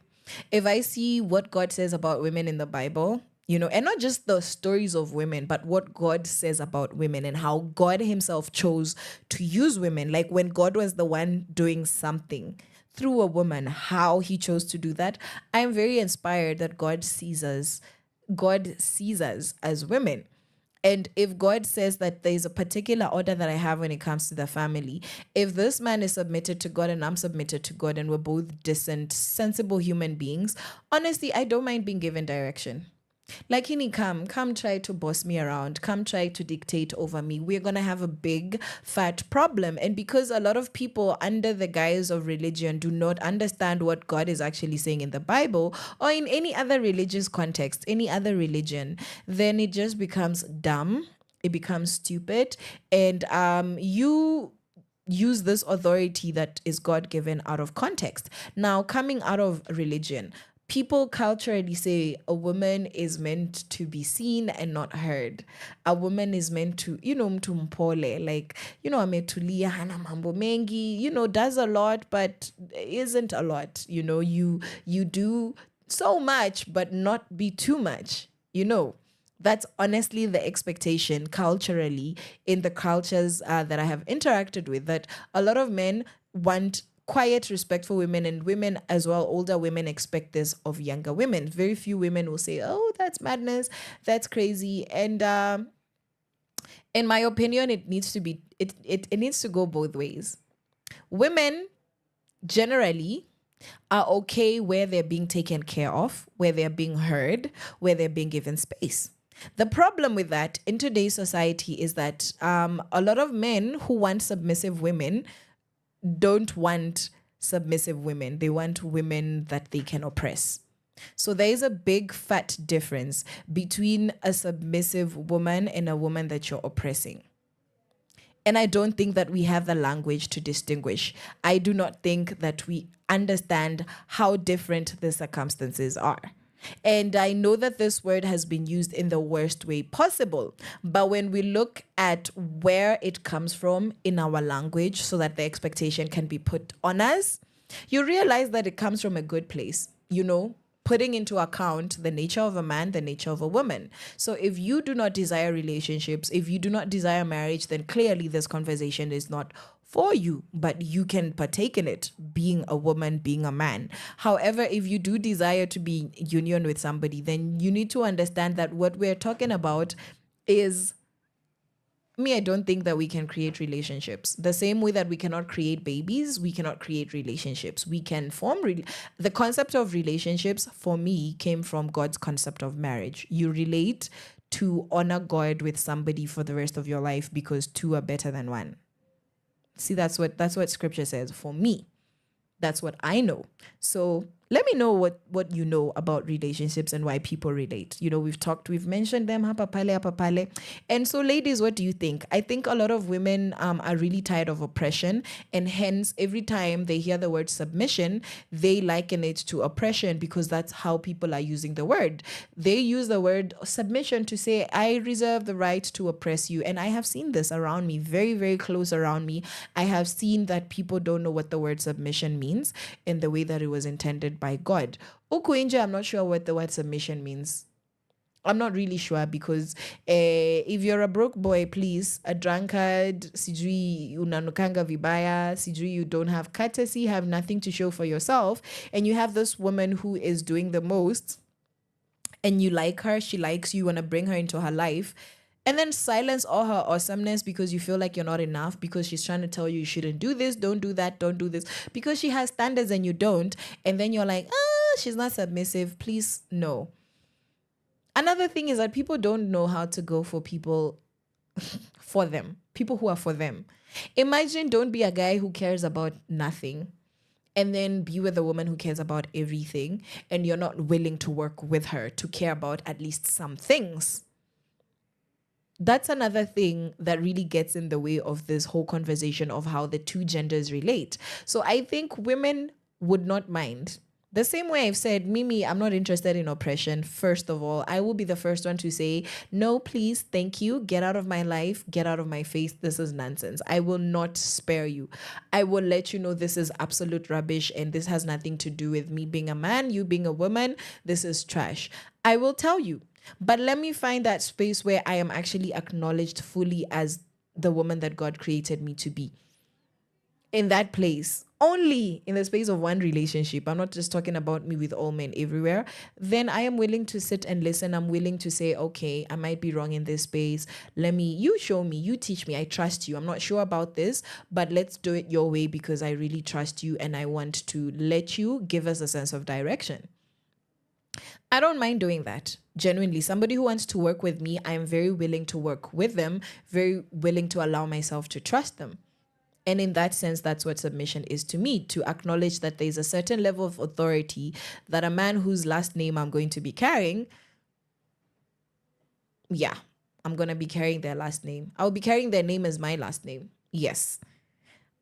If I see what God says about women in the Bible, and not just the stories of women, but what God says about women and how God himself chose to use women. Like when God was the one doing something through a woman, how he chose to do that. I'm very inspired that God sees us as women. And if God says that there's a particular order that I have when it comes to the family, if this man is submitted to God and I'm submitted to God and we're both decent, sensible human beings, honestly, I don't mind being given direction. Like, come try to boss me around. Come try to dictate over me. We're going to have a big, fat problem. And because a lot of people under the guise of religion do not understand what God is actually saying in the Bible or in any other religious context, any other religion, then it just becomes dumb. It becomes stupid. And you use this authority that is God-given out of context. Now, coming out of religion, people culturally say a woman is meant to be seen and not heard. A woman is meant to, mtu mpole, like, ametulia, hana mambo mengi, does a lot, but isn't a lot. You do so much, but not be too much, That's honestly the expectation culturally in the cultures that I have interacted with, that a lot of men want quiet, respectful women, and women as well, older women expect this of younger women. Very few women will say, oh, that's madness, that's crazy. And in my opinion, it needs to be, it needs to go both ways. Women generally are okay where they're being taken care of, where they're being heard, where they're being given space. The problem with that in today's society is that a lot of men who want submissive women don't want submissive women. They want women that they can oppress. So there is a big fat difference between a submissive woman and a woman that you're oppressing. And I don't think that we have the language to distinguish. I do not think that we understand how different the circumstances are. And I know that this word has been used in the worst way possible. But when we look at where it comes from in our language so that the expectation can be put on us, you realize that it comes from a good place, putting into account the nature of a man, the nature of a woman. So if you do not desire relationships, if you do not desire marriage, then clearly this conversation is not for you, but you can partake in it, being a woman, being a man. However, if you do desire to be in union with somebody, then you need to understand that what we're talking about is, I don't think that we can create relationships. The same way that we cannot create babies, we cannot create relationships. We can form, the concept of relationships for me came from God's concept of marriage. You relate to honor God with somebody for the rest of your life because two are better than one. See, that's what scripture says for me. That's what I know. So let me know what you know about relationships and why people relate. We've mentioned them, hapa pale. And so ladies, what do you think? I think a lot of women are really tired of oppression, and hence every time they hear the word submission, they liken it to oppression because that's how people are using the word. They use the word submission to say, I reserve the right to oppress you. And I have seen this around me, very, very close around me. I have seen that people don't know what the word submission means in the way that it was intended by God. Ukuinja, I'm not sure what the word submission means. I'm not really sure because if you're a broke boy, please, a drunkard, sijui unanukanga vibaya, sijui you don't have courtesy, have nothing to show for yourself, and you have this woman who is doing the most, and you like her, she likes you, want to bring her into her life, and then silence all her awesomeness because you feel like you're not enough, because she's trying to tell you shouldn't do this, don't do that, don't do this, because she has standards and you don't. And then you're like, she's not submissive. Please, no. Another thing is that people don't know how to go for people for them, people who are for them. Imagine, don't be a guy who cares about nothing and then be with a woman who cares about everything, and you're not willing to work with her to care about at least some things. That's another thing that really gets in the way of this whole conversation of how the two genders relate. So I think women would not mind. The same way I've said, Mimi, I'm not interested in oppression. First of all, I will be the first one to say, no, please, thank you. Get out of my life. Get out of my face. This is nonsense. I will not spare you. I will let you know this is absolute rubbish and this has nothing to do with me being a man, you being a woman. This is trash. I will tell you. But let me find that space where I am actually acknowledged fully as the woman that God created me to be. In that place, only in the space of one relationship, I'm not just talking about me with all men everywhere, then I am willing to sit and listen. I'm willing to say, okay, I might be wrong in this space. You show me, you teach me, I trust you. I'm not sure about this, but let's do it your way because I really trust you and I want to let you give us a sense of direction. I don't mind doing that. Genuinely, somebody who wants to work with me, I am very willing to work with them, very willing to allow myself to trust them. And in that sense, that's what submission is to me, to acknowledge that there's a certain level of authority that a man whose last name I'm going to be carrying, I'm going to be carrying their last name. I'll be carrying their name as my last name. Yes.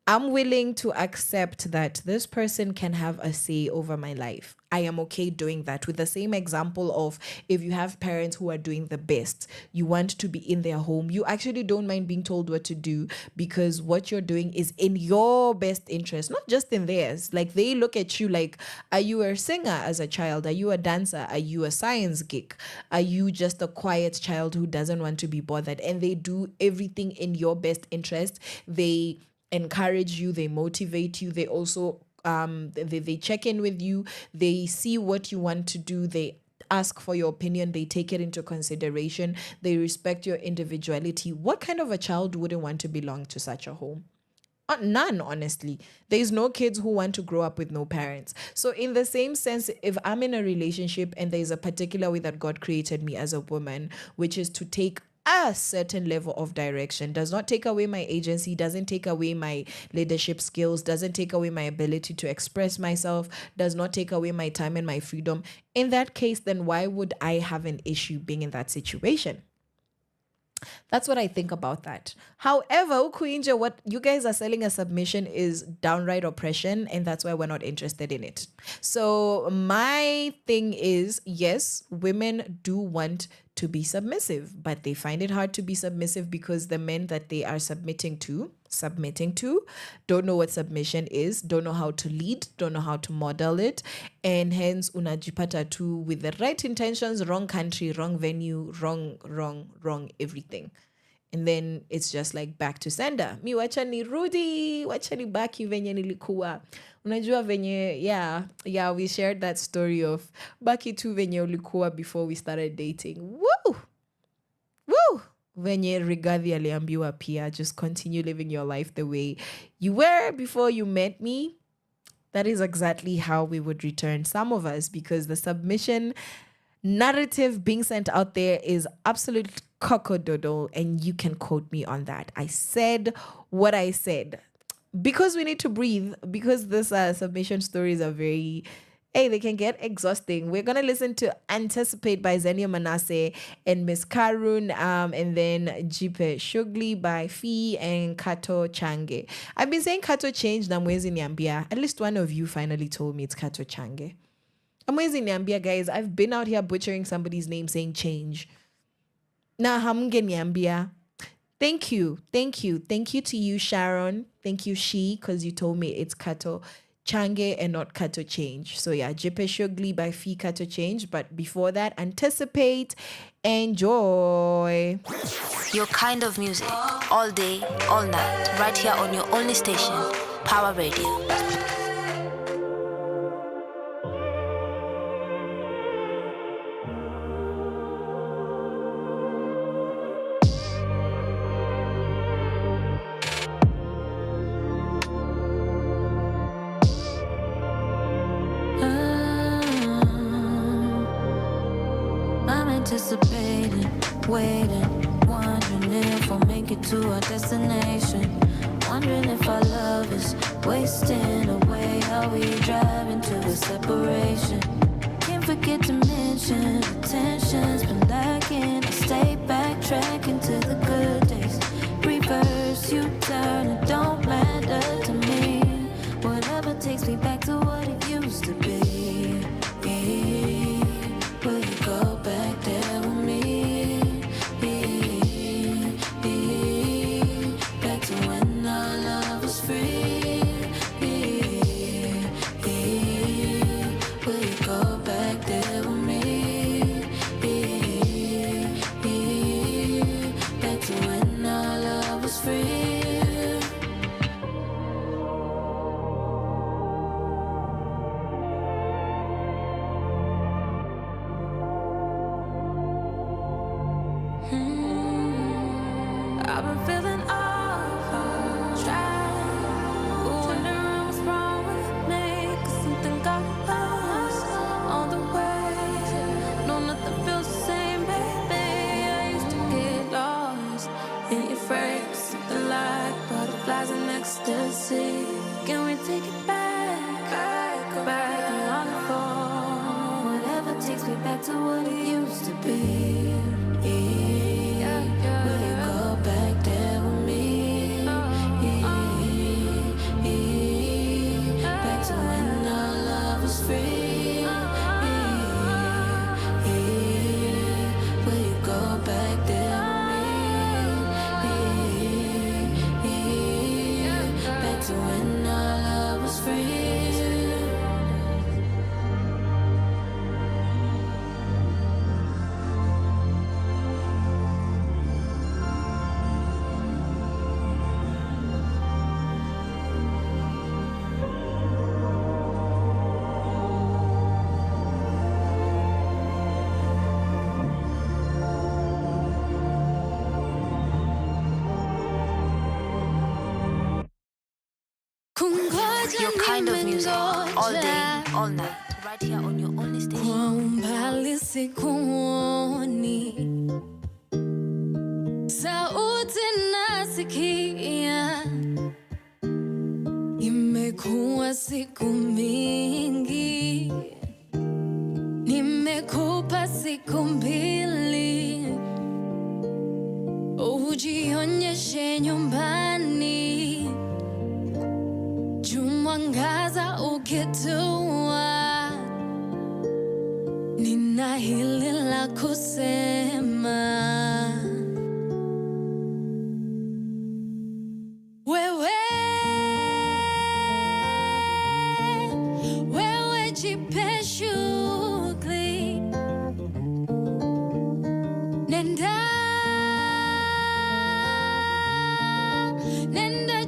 I'm willing to accept that this person can have a say over my life. I am okay doing that, with the same example of if you have parents who are doing the best, you want to be in their home, you actually don't mind being told what to do because what you're doing is in your best interest, not just in theirs. Like they look at you like, are you a singer as a child? Are you a dancer? Are you a science geek? Are you just a quiet child who doesn't want to be bothered? And they do everything in your best interest. They encourage you, they motivate you, they also they check in with you, they see what you want to do, they ask for your opinion, they take it into consideration, they respect your individuality. What kind of a child wouldn't want to belong to such a home? None, honestly. There's no kids who want to grow up with no parents. So in the same sense, if I'm in a relationship and there's a particular way that God created me as a woman, which is to take a certain level of direction, does not take away my agency, doesn't take away my leadership skills, doesn't take away my ability to express myself, does not take away my time and my freedom. In that case, then why would I have an issue being in that situation? That's what I think about that. However, Ukuinja, what you guys are selling as submission is downright oppression, and that's why we're not interested in it. So my thing is, yes, women do want to be submissive, but they find it hard to be submissive because the men that they are submitting to don't know what submission is, don't know how to lead, don't know how to model it, and hence unajipata tu with the right intentions, wrong country, wrong venue, wrong everything. And then it's just like back to sender. Mi wacha ni rudi, wacha ni baki venye nilikuwa. Unajua venye, yeah, we shared that story of baki tu venye ulikuwa before we started dating. Woo! Venye Rigathi aliambiwa pia, just continue living your life the way you were before you met me. That is exactly how we would return some of us, because the submission narrative being sent out there is absolute cockadoodle, and you can quote me on that. I said what I said. Because we need to breathe, because this submission stories are very... they can get exhausting. We're going to listen to Anticipate by Zenio Manasseh and Miss Karun, and then Jipe Shugli by Fee and Kato Change. I've been saying Kato Change na mwezi niambia. At least one of you finally told me it's Kato Change. Mwezi niambia, guys. I've been out here butchering somebody's name saying change. Na hamnge niambia. Thank you to you, Sharon. Thank you, She, because you told me it's Kato Change and not Kato Change. So yeah, Jipe Shugli by Fee Kato Change. But before that, Anticipate, enjoy. Your kind of music, all day, all night, right here on your only station, Power Radio. Anticipating, waiting, wondering if I'll make it to our destination. Wondering if our love is wasting away. How we drive into a separation. Can't forget to mention the tension's been lacking. I stay backtracking to the good days. Reverse, you turn, it don't matter to me. Whatever takes me back to what it used to be. Will you go back there with me? Back to when our love was free. Will you go back there with me? Back to when our love was free. I've been feeling off track, wondering what's wrong with me, 'cause something got lost on the way. No, nothing feels the same, baby. I used to get lost in your phrase, something like butterflies and ecstasy. Can we take it back, back on the phone? Whatever takes me back to what it used to be. Will you go back there with me? Back to when our love was free. Will you go back there with me? Back to when our love was free. Your kind of music, all day, all night, right here on your only station. Kwa umbali sikuoni, sauti nasikia, imekuwa siku mingi, nimekupa siku mbili, Ujionyeshe nyumbani, jumwangaza ukitua, nina hili la kusema. Wewe jipe shughuli, nenda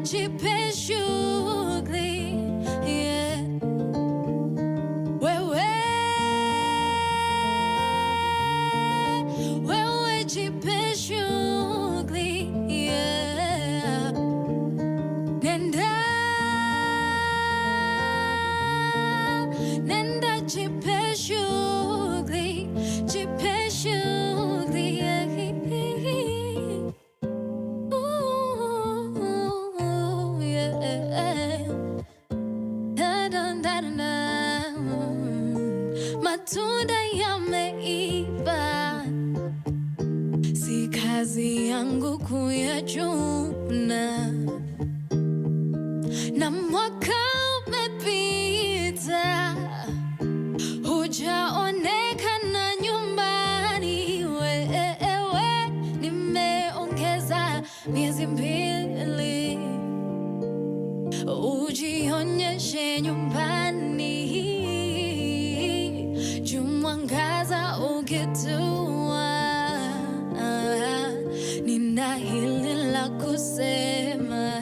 jipe shughuli, yeah. Wewe jipe shughuli, yeah. Nenda jipe shughuli, jipe shughuli, yeah. Ooh, yeah. Da-da-da-da-da. Matunda yameiva, si kazi yangu kuyachuna, na mwaka umepita, hujaonekana nyumbani. Wewe nimeongeza miezi 2, ujionyeshe nyumbani, jumwangaza ukitua, nina hili la kusema.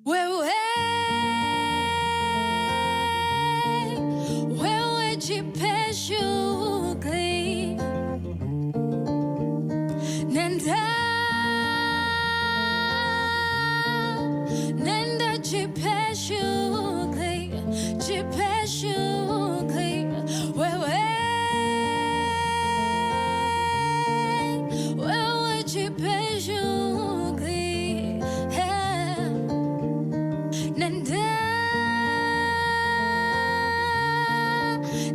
Wewe jipe shughuli, nenda jipe shughuli, jipe shughuli. Wewe jipe shughuli, yeah.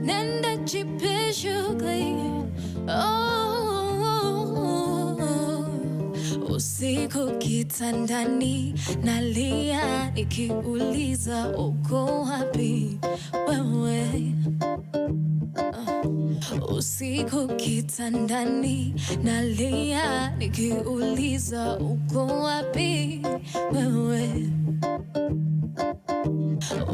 Nenda jipe shughuli, usiku kitandani nalia, nikiuliza uko wapi wewe. Usiku kitandani nalia, nikiuliza uko wapi wewe.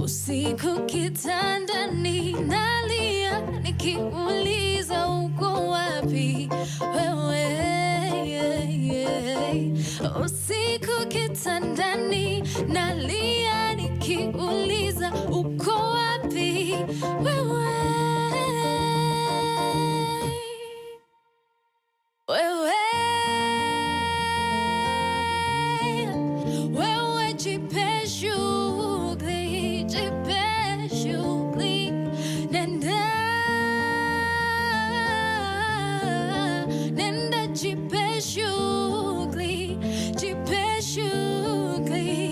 Usiku kitandani nalia, nikiuliza uko wapi wewe. Usiku kitandani nalia, nikiuliza uko wapi wewe. Wewe jipe shughuli, jipe shughuli, nenda jipe shughuli, jipe shughuli.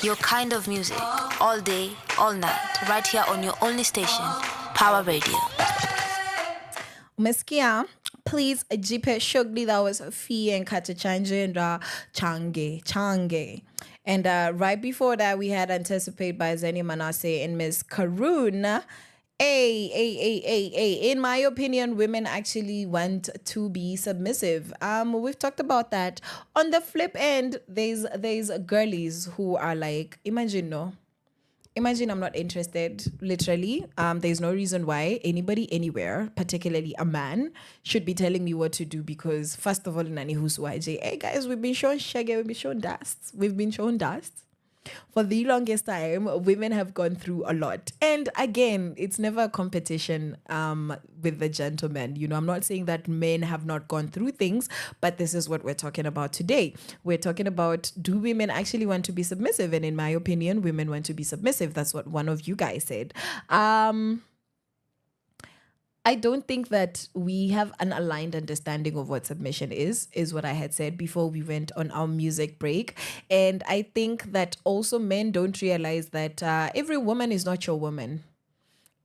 Your kind of music, all day, all night, right here on your only station, Power Radio. Umesikia? Please jipe shughuli. That was Fee and Kata Chanje and Change. And right before that, we had Anticipate by Zeni Manasseh and Miss Karun. In my opinion, women actually want to be submissive. We've talked about that. On the flip end, there's girlies who are like, imagine I'm not interested, literally. There's no reason why anybody anywhere, particularly a man, should be telling me what to do because, first of all, nani husu waje. Hey guys, we've been shown shaggy, we've been shown dust. For the longest time, women have gone through a lot. And again, it's never a competition with the gentlemen. You know, I'm not saying that men have not gone through things, but this is what we're talking about today. We're talking about, do women actually want to be submissive? And in my opinion, women want to be submissive. That's what one of you guys said. I don't think that we have an aligned understanding of what submission is what I had said before we went on our music break. And I think that also men don't realize that every woman is not your woman.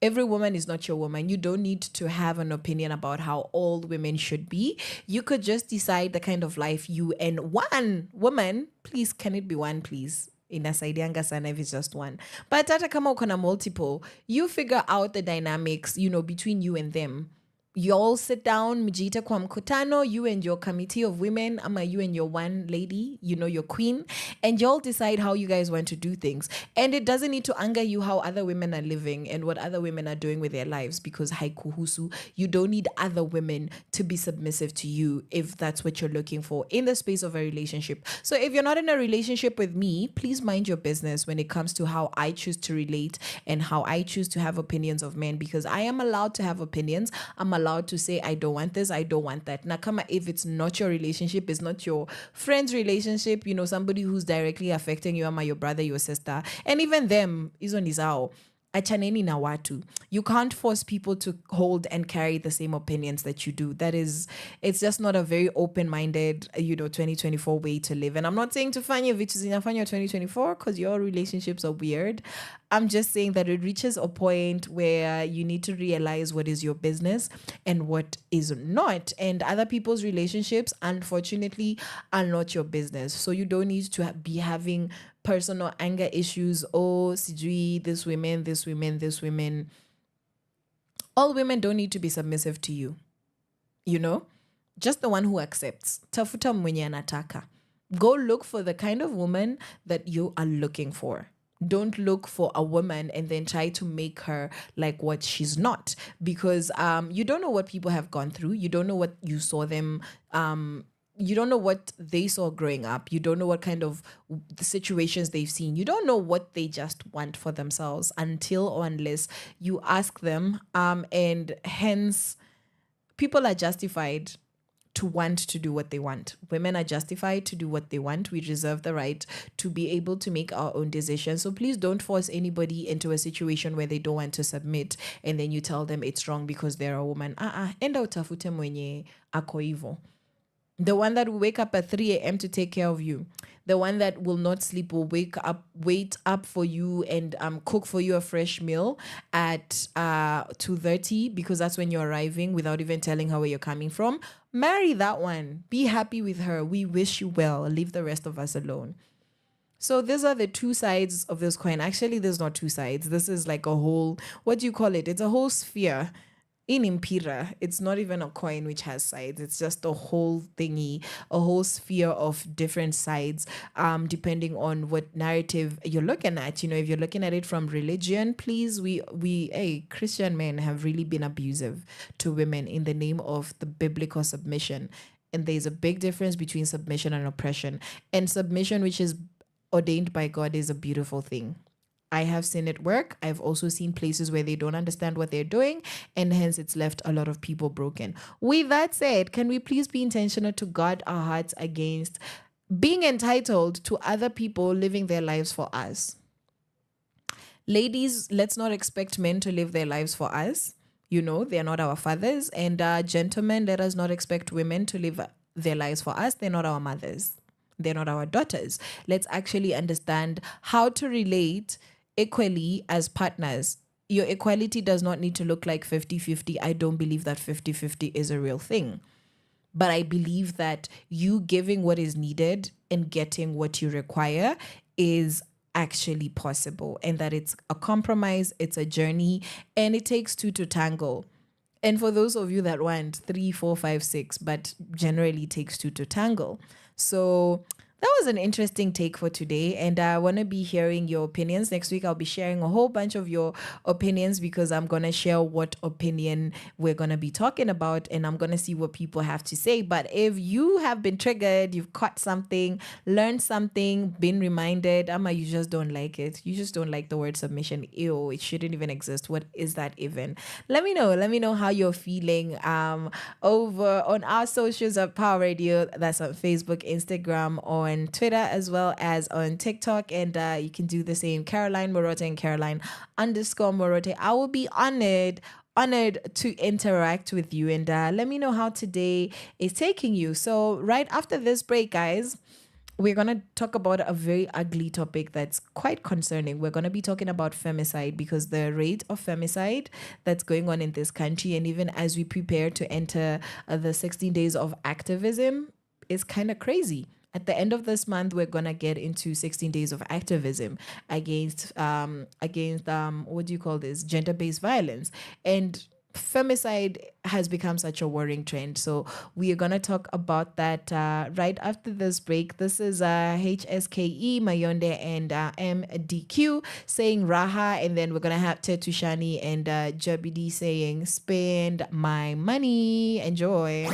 Every woman is not your woman. You don't need to have an opinion about how all women should be. You could just decide the kind of life you and one woman, please, can it be one, please? Inasaidianga sana if it's just one. But hata kama uko na multiple, you figure out the dynamics, you know, between you and them. You all sit down, mjiita kwa mkutano, you and your committee of women, ama you and your one lady, you know, your queen, and you all decide how you guys want to do things. And it doesn't need to anger you how other women are living and what other women are doing with their lives, because haikuhusu, you don't need other women to be submissive to you if that's what you're looking for in the space of a relationship. So if you're not in a relationship with me, please mind your business when it comes to how I choose to relate and how I choose to have opinions of men, because I am allowed to have opinions. I'm allowed to say, I don't want this, I don't want that. Nakama, if it's not your relationship, it's not your friend's relationship, you know, somebody who's directly affecting you, ama your brother, your sister, and even them, izo ni zao. Achaneni na watu. You can't force people to hold and carry the same opinions that you do. It's just not a very open-minded, 2024 way to live. And I'm not saying to fanya vitu zinafanya 2024 because your relationships are weird. I'm just saying that it reaches a point where you need to realize what is your business and what is not. And other people's relationships, unfortunately, are not your business. So you don't need to be having personal anger issues. Oh, sijui, this women. All women don't need to be submissive to you. You know? Just the one who accepts. Tafuta mwenye anataka. Go look for the kind of woman that you are looking for. Don't look for a woman and then try to make her like what she's not, because you don't know what people have gone through. You don't know what you saw them you don't know what they saw growing up. You don't know what kind of situations they've seen. You don't know what they just want for themselves until or unless you ask them. And hence, people are justified to want to do what they want. Women are justified to do what they want. We reserve the right to be able to make our own decisions. So please don't force anybody into a situation where they don't want to submit and then you tell them it's wrong because they're a woman. Enda utafute mwenye ako hivo. The one that will wake up at 3 a.m. to take care of you. The one that will not sleep, will wait up for you and cook for you a fresh meal at 2:30 because that's when you're arriving without even telling her where you're coming from. Marry that one. Be happy with her. We wish you well. Leave the rest of us alone. So these are the two sides of this coin. Actually, there's not two sides. This is like a whole, what do you call it? It's a whole sphere. In Impira, it's not even a coin which has sides. It's just a whole thingy, a whole sphere of different sides, depending on what narrative you're looking at. You know, if you're looking at it from religion, please, Christian men have really been abusive to women in the name of the biblical submission. And there's a big difference between submission and oppression. And submission, which is ordained by God, is a beautiful thing. I have seen it work. I've also seen places where they don't understand what they're doing, and hence it's left a lot of people broken. With that said, can we please be intentional to guard our hearts against being entitled to other people living their lives for us? Ladies, let's not expect men to live their lives for us. You know, they're not our fathers. And gentlemen, let us not expect women to live their lives for us. They're not our mothers. They're not our daughters. Let's actually understand how to relate equally as partners. Your equality does not need to look like 50-50. I don't believe that 50-50 is a real thing. But I believe that you giving what is needed and getting what you require is actually possible, and that it's a compromise, it's a journey, and it takes two to tango. And for those of you that want 3, 4, 5, 6, but generally it takes two to tangle. So that was an interesting take for today, and I want to be hearing your opinions. Next week I'll be sharing a whole bunch of your opinions because I'm going to share what opinion we're going to be talking about, and I'm going to see what people have to say. But if you have been triggered, you've caught something, learned something, been reminded, you just don't like it. You just don't like the word submission. Ew, it shouldn't even exist. What is that even? Let me know how you're feeling over on our socials at Power Radio. That's on Facebook, Instagram, on Twitter, as well as on TikTok, and you can do the same. Caroline Murote and Caroline_Murote. I will be honored to interact with you, and let me know how today is taking you. So right after this break, guys, we're going to talk about a very ugly topic that's quite concerning. We're going to be talking about femicide, because the rate of femicide that's going on in this country, and even as we prepare to enter the 16 days of activism, is kind of crazy. At the end of this month, we're going to get into 16 days of activism against what do you call this? Gender-based violence. And femicide has become such a worrying trend. So we are going to talk about that right after this break. This is HSKE, Mayonde, and MDQ saying Raha. And then we're going to have Tetushani and Jabidi saying Spend My Money. Enjoy.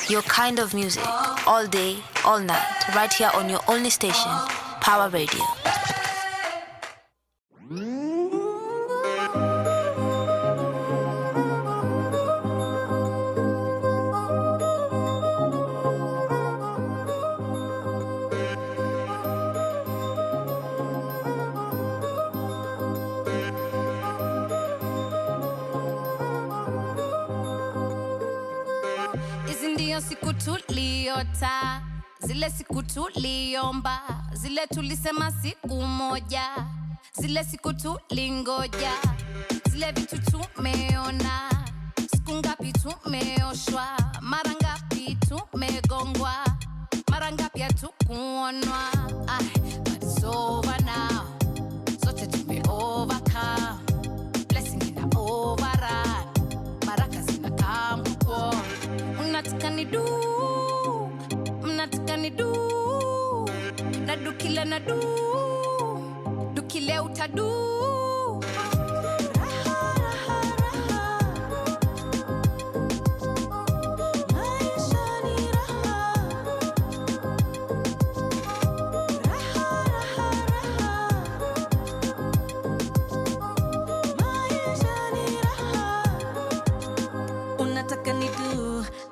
Your kind of music, all day, all night, right here on your only station, Power Radio. Siku tuliota, zile siku tuliomba, zile tulisema siku moja, zile siku tulingoja, zile vitu tumeona, siku ngapi tumeoshwa, mara ngapi tumegongwa, mara ngapi hatukuonwa. But it's over now, sote tume-overcome, blessing ina overrun, baraka zina come kwa. Mnataka nidu, nadu kila nadu, dukile utadu.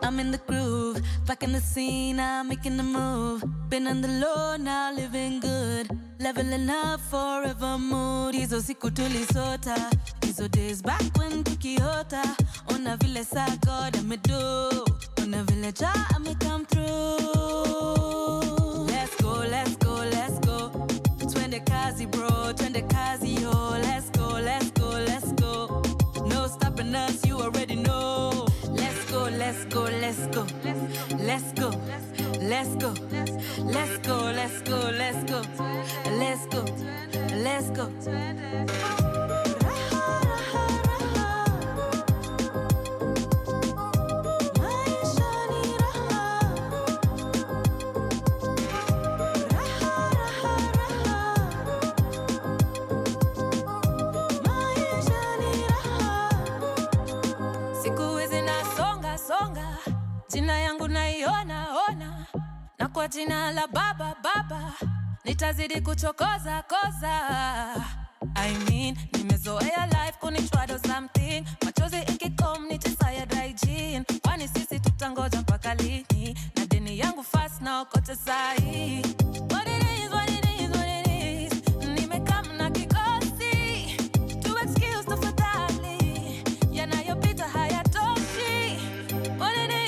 I'm in the groove, back in the scene, I'm making the move. Been on the low, now living good, leveling up forever mood. Hizo siku tulisota, hizo days back when tukiota. Ona vile sa God amedo, ona vile ja ame come through. Let's go, let's go, let's go. Twende kazi bro, twende kazi yo. Let's go, let's go, let's go. No stopping us, you already know. Let's go, let's go, let's go. Let's go, let's go. Let's go, let's go, let's go. Let's go, let's go. Jina yangu naiona ona, na kwa jina la baba nitazidi kuchokoza koza. I mean, nimezoea life kunitwado something, machozi ikikom nitisaya dry gin. Kwani sisi tutangoja mpaka lini, na deni yangu fast na okote sahi. What it is, what it is, what it is, nimekam na kikosi, to excuse the fatali, yanayopita hayatoshi. What it is,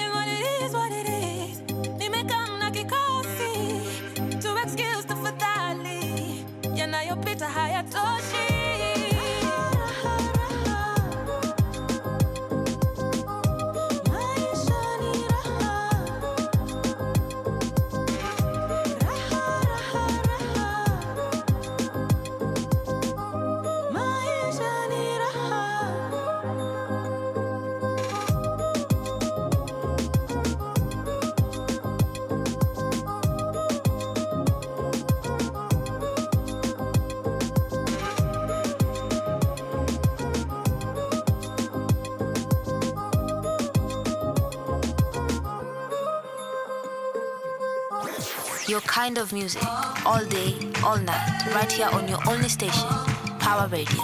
excuse the fatali, yanayopita hayatoshi. Your kind of music, all day, all night, right here on your only station, Power Radio.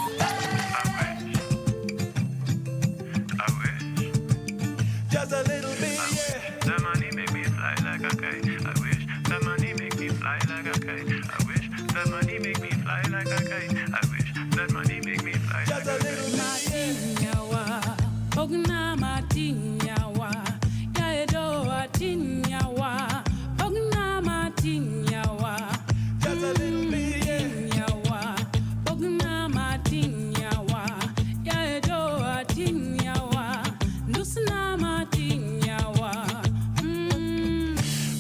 Just a little bit, yeah. That money make me fly like a kite. I wish that money make me fly like a kite. I wish that money make me fly like a kite. I wish that money make me fly like a kite. Just a little bit, yeah. Ogna matinyawa, yaedo atinyawa. Ogna matinyawa, just a little bit, yeah. Ogna matinyawa, yaedo atinyawa. Nusna matinyawa.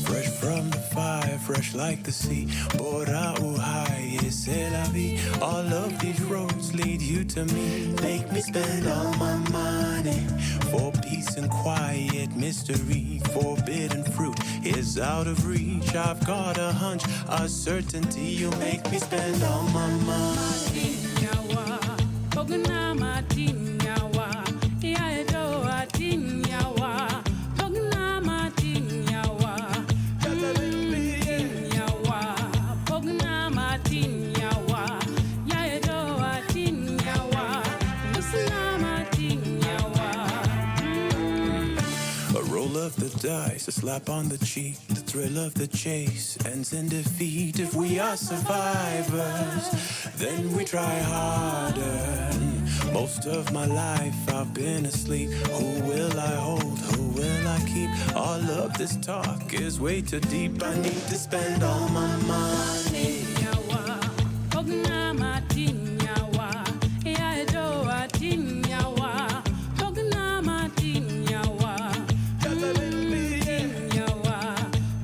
Fresh from the fire, fresh like the sea. Bora uhai, c'est la vie. All of these roads lead you to me. Make me spend all my money for peace and quiet mystery. Forbidden fruit is out of reach. I've got a hunch, a certainty. You make me spend all my money. Ogna matinyawa, yaedo atinyawa. Ogna matinyawa, just a little bit, yeah. Ogna matinyawa, yaedo atinyawa. Nusna matinyawa. A roll of the dice, a slap on the cheek. The thrill of the chase ends in defeat. If we are survivors, then we try harder. Most of my life I've been asleep. Who will I hold? Who will I keep? All of this talk is way too deep. I need to spend all my money. Ogna matinyawa, yaedo atinyawa. Ogna matinyawa, just a little bit, yeah.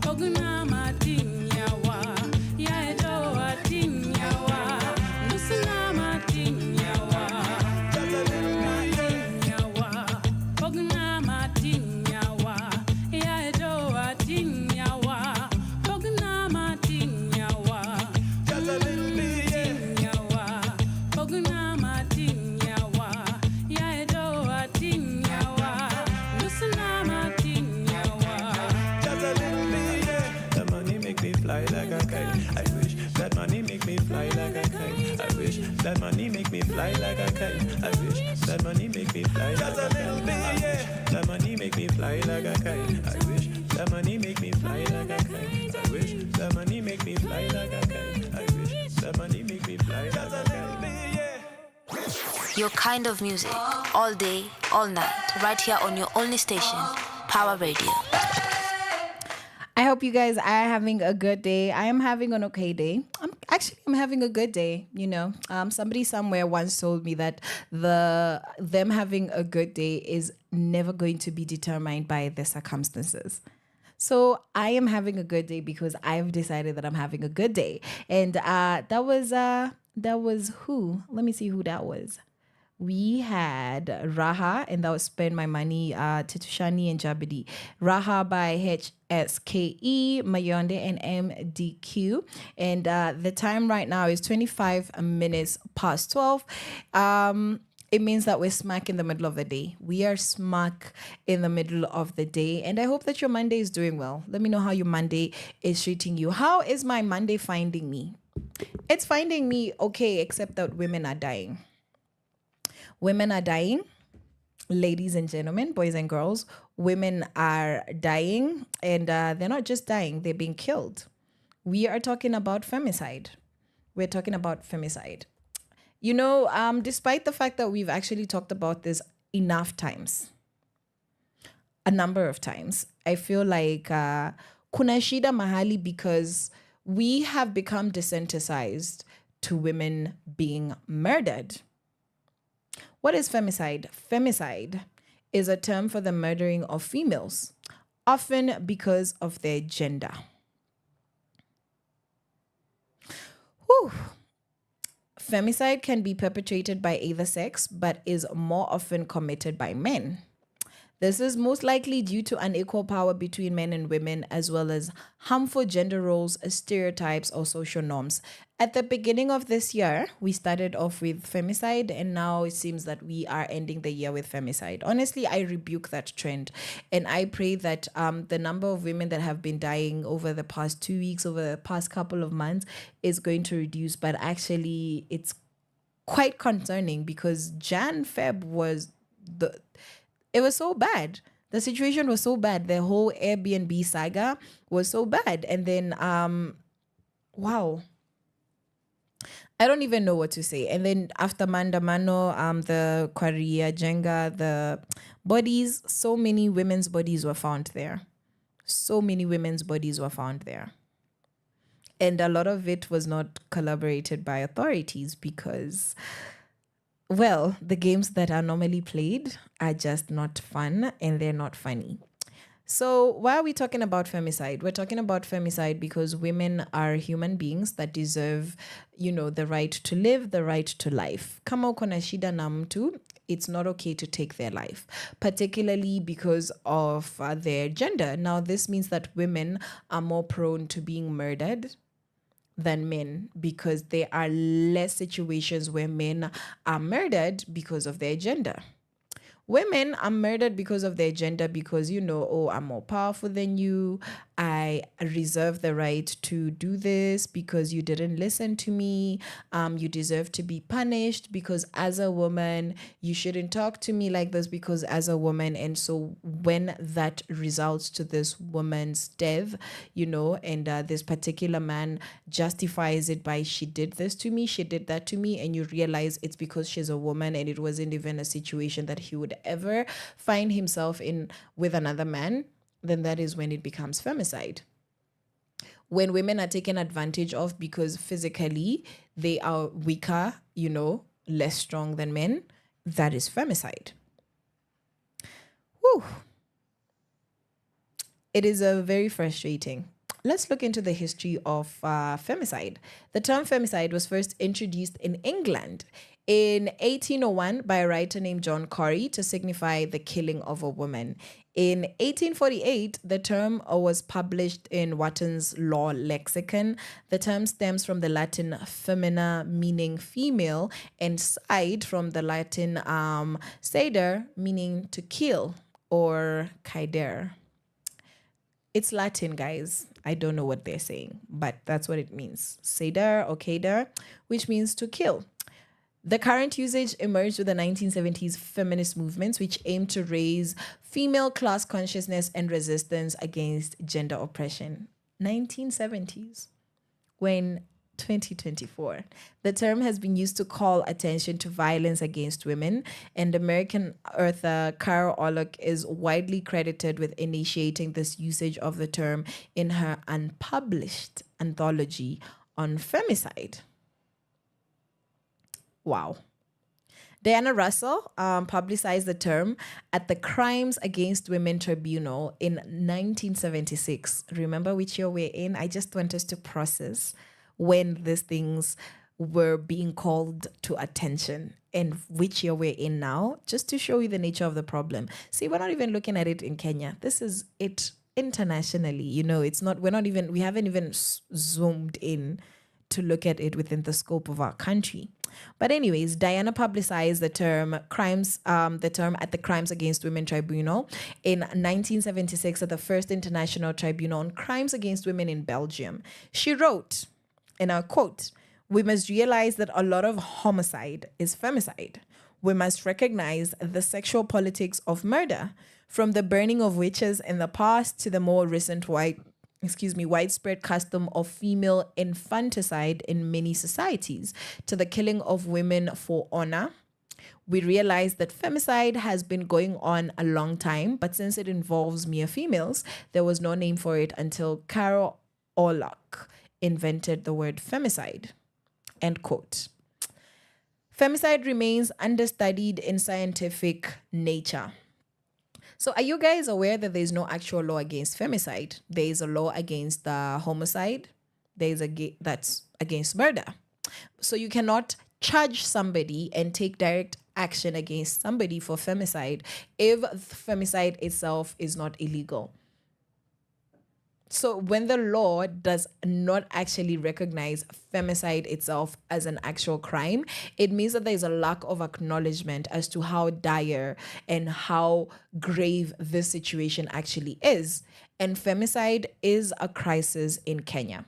Ogna matinyawa, yaedo atinyawa. Nusna matinyawa, just a little bit, yeah. Ogna matinyawa, yaedo atinyawa. Ogna matinyawa, just a little bit, yeah. Ogna matinyawa, yaedo atinyawa. Nusna matinyawa. just a little bit, yeah. That money make me fly like a kite. I wish that money make me fly like a kite. I wish that money make me fly like a kite. I wish that money make me fly like a kite. That money make me fly like a kite. I wish that money make me fly like a kite. I wish that money make me fly like a kite. I wish that money make me fly like a kite. Your kind of music, all day, all night, right here on your only station, Power Radio. I hope you guys are having a good day. I am having an okay day. I'm having a good day. You know, somebody somewhere once told me that them having a good day is never going to be determined by their circumstances. So I am having a good day because I've decided that I'm having a good day. And that was who? Let me see who that was. We had Raha, and that was Spend My Money, Titushani and Jabidi. Raha by HSKE, Mayonde, and MDQ. And the time right now is 25 minutes past 12. It means that we're smack in the middle of the day. We are smack in the middle of the day. And I hope that your Monday is doing well. Let me know how your Monday is treating you. How is my Monday finding me? It's finding me okay, except that women are dying. Women are dying, ladies and gentlemen, boys and girls. Women are dying, and they're not just dying, they're being killed. We are talking about femicide. We're talking about femicide. You know, despite the fact that we've actually talked about this enough times, a number of times, I feel like kuna shida mahali because we have become desensitized to women being murdered. What is femicide? Femicide is a term for the murdering of females, often because of their gender. Whew. Femicide can be perpetrated by either sex, but is more often committed by men. This is most likely due to unequal power between men and women, as well as harmful gender roles, stereotypes, or social norms. At the beginning of this year, we started off with femicide, and now it seems that we are ending the year with femicide. Honestly, I rebuke that trend, and I pray that the number of women that have been dying over the past 2 weeks, over the past couple of months, is going to reduce. But actually, it's quite concerning because Feb was it was so bad. The situation was so bad. The whole Airbnb saga was so bad. And then, wow. I don't even know what to say. And then after Mandamano, the Kwaria Jenga, the bodies, so many women's bodies were found there. So many women's bodies were found there. And a lot of it was not collaborated by authorities because, well, the games that are normally played are just not fun and they're not funny. So why are we talking about femicide? We're talking about femicide because women are human beings that deserve, the right to live, the right to life. Kama uko na shida na mtu, it's not okay to take their life, particularly because of their gender. Now, this means that women are more prone to being murdered than men because there are less situations where men are murdered because of their gender. Women are murdered because of their gender because, I'm more powerful than you. I reserve the right to do this because you didn't listen to me. You deserve to be punished because as a woman, you shouldn't talk to me like this because as a woman. And so when that results to this woman's death, and this particular man justifies it by she did this to me, she did that to me, and you realize it's because she's a woman and it wasn't even a situation that he would ever find himself in with another man, then that is when it becomes femicide. When women are taken advantage of because physically they are weaker, less strong than men, that is femicide. Whew. It is very frustrating. Let's look into the history of femicide. The term femicide was first introduced in England in 1801 by a writer named John Corrie to signify the killing of a woman. In 1848, the term was published in Wotton's Law Lexicon. The term stems from the Latin femina, meaning female, and side from the Latin seder, meaning to kill, or caeder. It's Latin, guys. I don't know what they're saying, but that's what it means. Seder or caeder, which means to kill. The current usage emerged with the 1970s feminist movements, which aimed to raise female class consciousness and resistance against gender oppression. 1970s. When 2024. The term has been used to call attention to violence against women, and American author Carol Orlock is widely credited with initiating this usage of the term in her unpublished anthology on femicide. Wow. Diana Russell publicized the term at the Crimes Against Women Tribunal in 1976. Remember which year we're in? I just want us to process when these things were being called to attention and which year we're in now, just to show you the nature of the problem. See, we're not even looking at it in Kenya. This is it internationally. It's not, we haven't even zoomed in to look at it within the scope of our country. But anyways, Diana publicized the term at the Crimes Against Women Tribunal in 1976 at the first International Tribunal on Crimes Against Women in Belgium. She wrote, and I'll quote, "We must realize that a lot of homicide is femicide. We must recognize the sexual politics of murder, from the burning of witches in the past to the more recent widespread custom of female infanticide in many societies, to the killing of women for honor. We realize that femicide has been going on a long time, but since it involves mere females, there was no name for it until Carol Orlock invented the word femicide." End quote. Femicide remains understudied in scientific nature. So are you guys aware that there's no actual law against femicide? There is a law against homicide. That's against murder. So you cannot charge somebody and take direct action against somebody for femicide if femicide itself is not illegal? So when the law does not actually recognize femicide itself as an actual crime, it means that there's a lack of acknowledgement as to how dire and how grave this situation actually is. And femicide is a crisis in Kenya.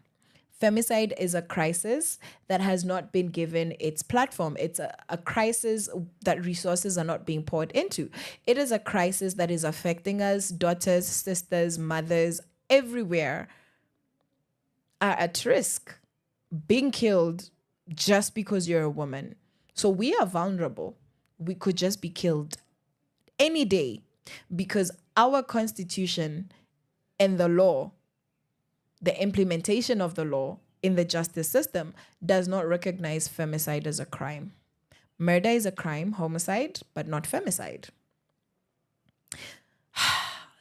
Femicide is a crisis that has not been given its platform. It's a crisis that resources are not being poured into. It is a crisis that is affecting us, daughters, sisters, mothers, everywhere are at risk being killed just because you're a woman. So we are vulnerable. We could just be killed any day because our constitution and the law, the implementation of the law in the justice system does not recognize femicide as a crime. Murder is a crime, homicide, but not femicide.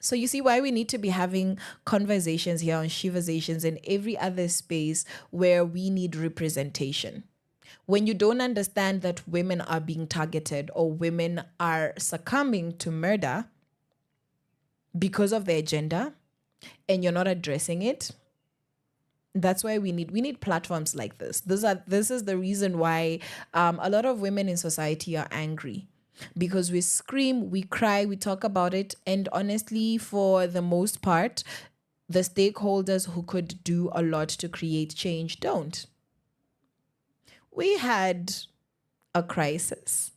So you see why we need to be having conversations here on Sheversations and every other space where we need representation. When you don't understand that women are being targeted or women are succumbing to murder because of their gender and you're not addressing it, that's why we need platforms like this. This is the reason why a lot of women in society are angry. Because we scream, we cry, we talk about it. And honestly, for the most part, the stakeholders who could do a lot to create change don't. We had a crisis.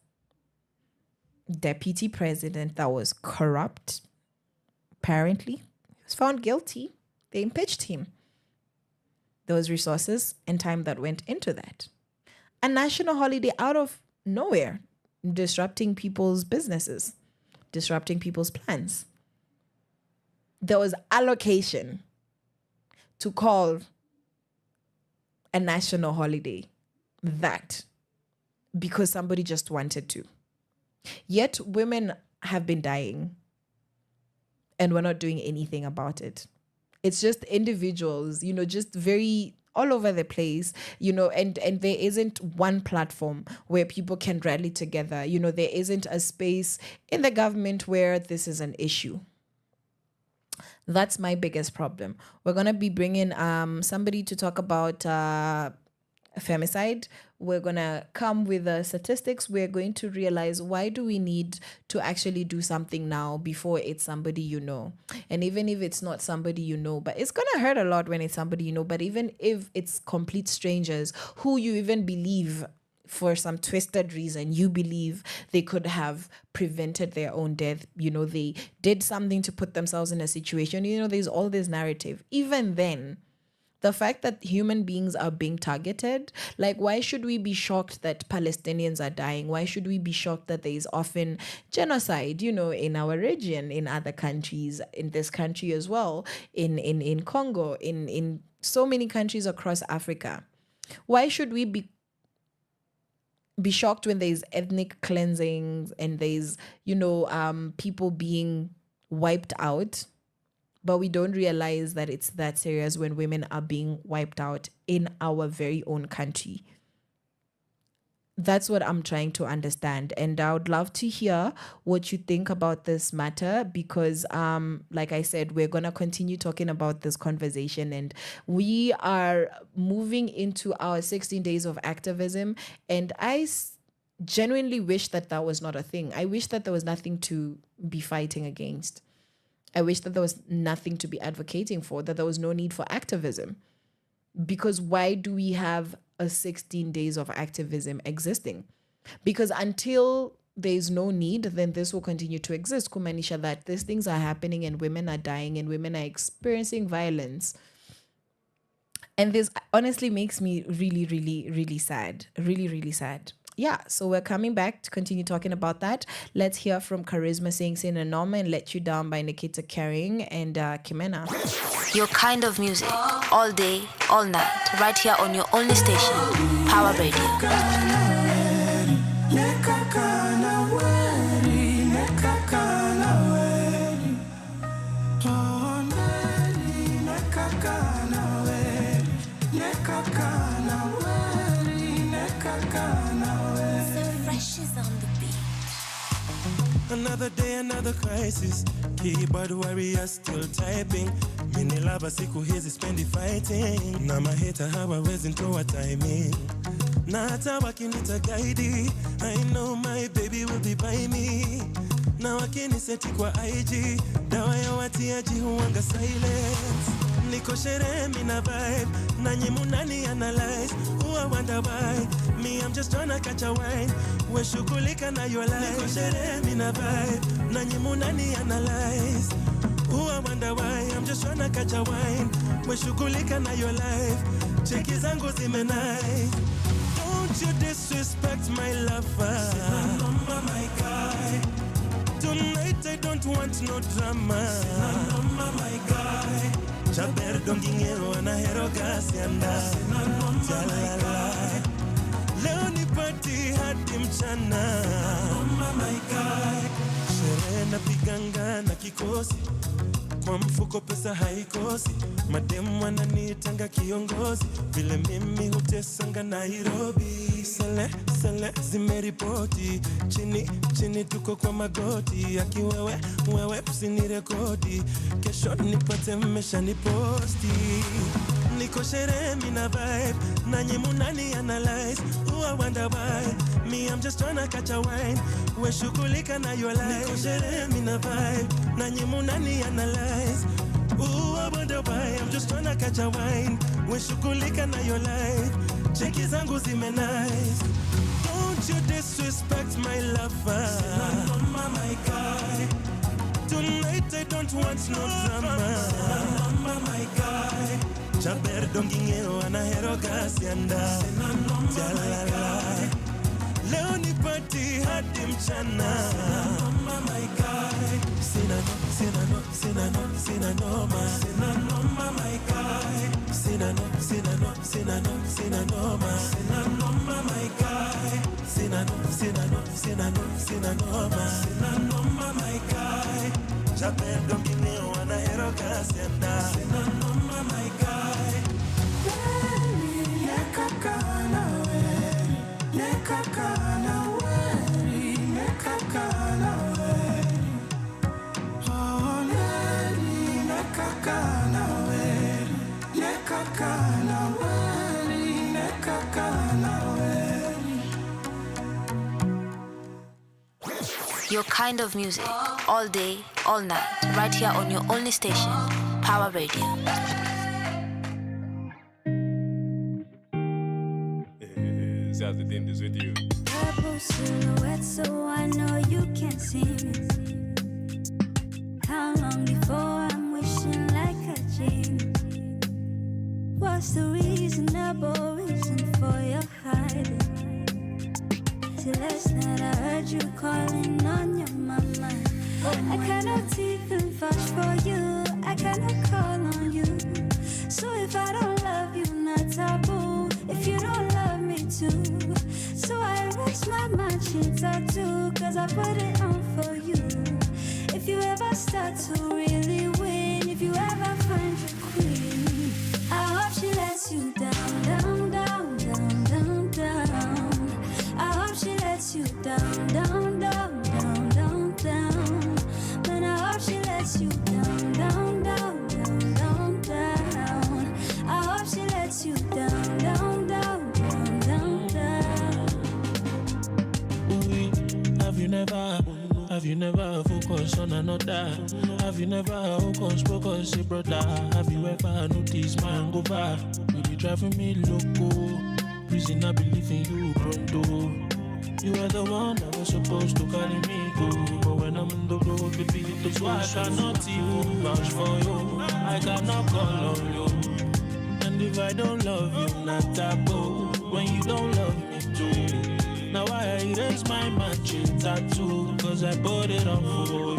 Deputy president that was corrupt, apparently. He was found guilty. They impeached him. There was resources and time that went into that. A national holiday out of nowhere, disrupting people's businesses, disrupting people's plans. There was allocation to call a national holiday that because somebody just wanted to. Yet women have been dying and we're not doing anything about it. It's just individuals, just very all over the place, and there isn't one platform where people can rally together. There isn't a space in the government where this is an issue. That's my biggest problem. We're going to be bringing somebody to talk about femicide. We're going to come with the statistics. We're going to realize, why do we need to actually do something now before it's somebody you know? And even if it's not somebody you know, but it's going to hurt a lot when it's somebody you know, but even if it's complete strangers who you even believe for some twisted reason, you believe they could have prevented their own death, they did something to put themselves in a situation, there's all this narrative. Even then, the fact that human beings are being targeted, like, why should we be shocked that Palestinians are dying? Why should we be shocked that there is often genocide, in our region, in other countries, in this country as well, in Congo, in so many countries across Africa? Why should we be shocked when there's ethnic cleansings and there's, people being wiped out? But we don't realize that it's that serious when women are being wiped out in our very own country. That's what I'm trying to understand. And I would love to hear what you think about this matter because, like I said, we're going to continue talking about this conversation. And we are moving into our 16 days of activism. And I genuinely wish that was not a thing. I wish that there was nothing to be fighting against. I wish that there was nothing to be advocating for, that there was no need for activism. Because why do we have a 16 days of activism existing? Because until there's no need, then this will continue to exist. Kumanisha that these things are happening and women are dying and women are experiencing violence. And this honestly makes me really, really, really sad. Really, really sad. Yeah, so we're coming back to continue talking about that. Let's hear from Charisma saying Sin and Norma and Let You Down by Nikita Carrying and Kimena. Your kind of music, all day, all night, right here on your only station, Power Radio. She's on the beat. Another day, another crisis. Keyboard warrior still typing. Mini lava siku hizi spendi fighting. Na maheta hawawezi ntoa timing. Na hata wakinita guide, I know my baby will be by me. Na wakiniseti kwa IG, dawa ya watiaji huwanga silence. Niko sherehe mina vibe, nanyi munani analyze. Who I wonder why, me I'm just tryna catch a wine. We shughulika na your life. Niko sherehe mina vibe, nanyi munani analyze. Who I wonder why, I'm just tryna catch a wine. We shughulika na your life. Cheki zangu zimenai. Don't you disrespect my lover. Sina noma my guy. Tonight I don't want no drama. Sina noma my guy. Chaber dongingero anahero kasi anda. Sina noma my guy. Leo ni party hadi mchana. Sina noma my guy. Sherehe na piganga na kikosi. Kwa mfuko pesa haikosi. Mademu wananitanga kiongozi. Vile mimi hutesanga Nairobi. Sele zimeripoti. Chini tuko kwa magoti. Akiwewe usinirekodi. Kesho nipate mmesha niposti. Niko sherehe mina vibe. Nanyi munani analyze. Who I wonder why, me I'm just tryna catch a wine. We shughulika na your life. Niko sherehe mina vibe. Nanyi munani analyze. Ooh, I wonder why, I'm just tryna catch a wine. We shughulika na your life. Cheki zangu nice. Don't you disrespect my lover. Sina noma my guy. Tonight I don't want no drama. Sina noma my guy. Chaber dongingero anahero kasi anda. Sina noma my guy. Leo ni party hadi mchana. Sina noma my guy. Sina noma. Sina noma my guy. Sina noma. Sina noma my guy. Sina noma my guy. Chaper dongingero anahero kasi anda. Sina noma my guy. Nekakana weri, nekakana weri, nekakana weri. Oh, weri, nekakana weri, nekakana weri, nekakana weri. Your kind of music, all day, all night, right here on your only station, Power Radio. The thing is with you. Purple silhouette, so I know you can't see me. How long before I'm wishing like a genie? What's the reasonable reason for your hiding? Till last night I heard you calling on your mama. I cannot even vouch for you. I cannot call on you. So if I don't love you, not taboo. If you don't love me too. So I erase my matching tattoo. Cause I put it on for you. If you ever start to really win. If you ever find your queen, I hope she lets you down, down, down, down, down, down. I hope she lets you down, down, down, down, down, down. Man, I hope she lets you down, down, down, down, down, down. I hope she lets you down, down, down, down, down, down. Have you never focused on another? Have you never focused, say brother? Have you ever noticed my hangover? You be driving me loco. Prison, I believe in you, pronto. You are the one that was supposed to carry me go. But when I'm in the road, baby, it's why I cannot even vouch for you. I cannot call on you. And if I don't love you, not taboo. When you don't love me too. Now I erase my matching tattoo. Cause I put it on for you.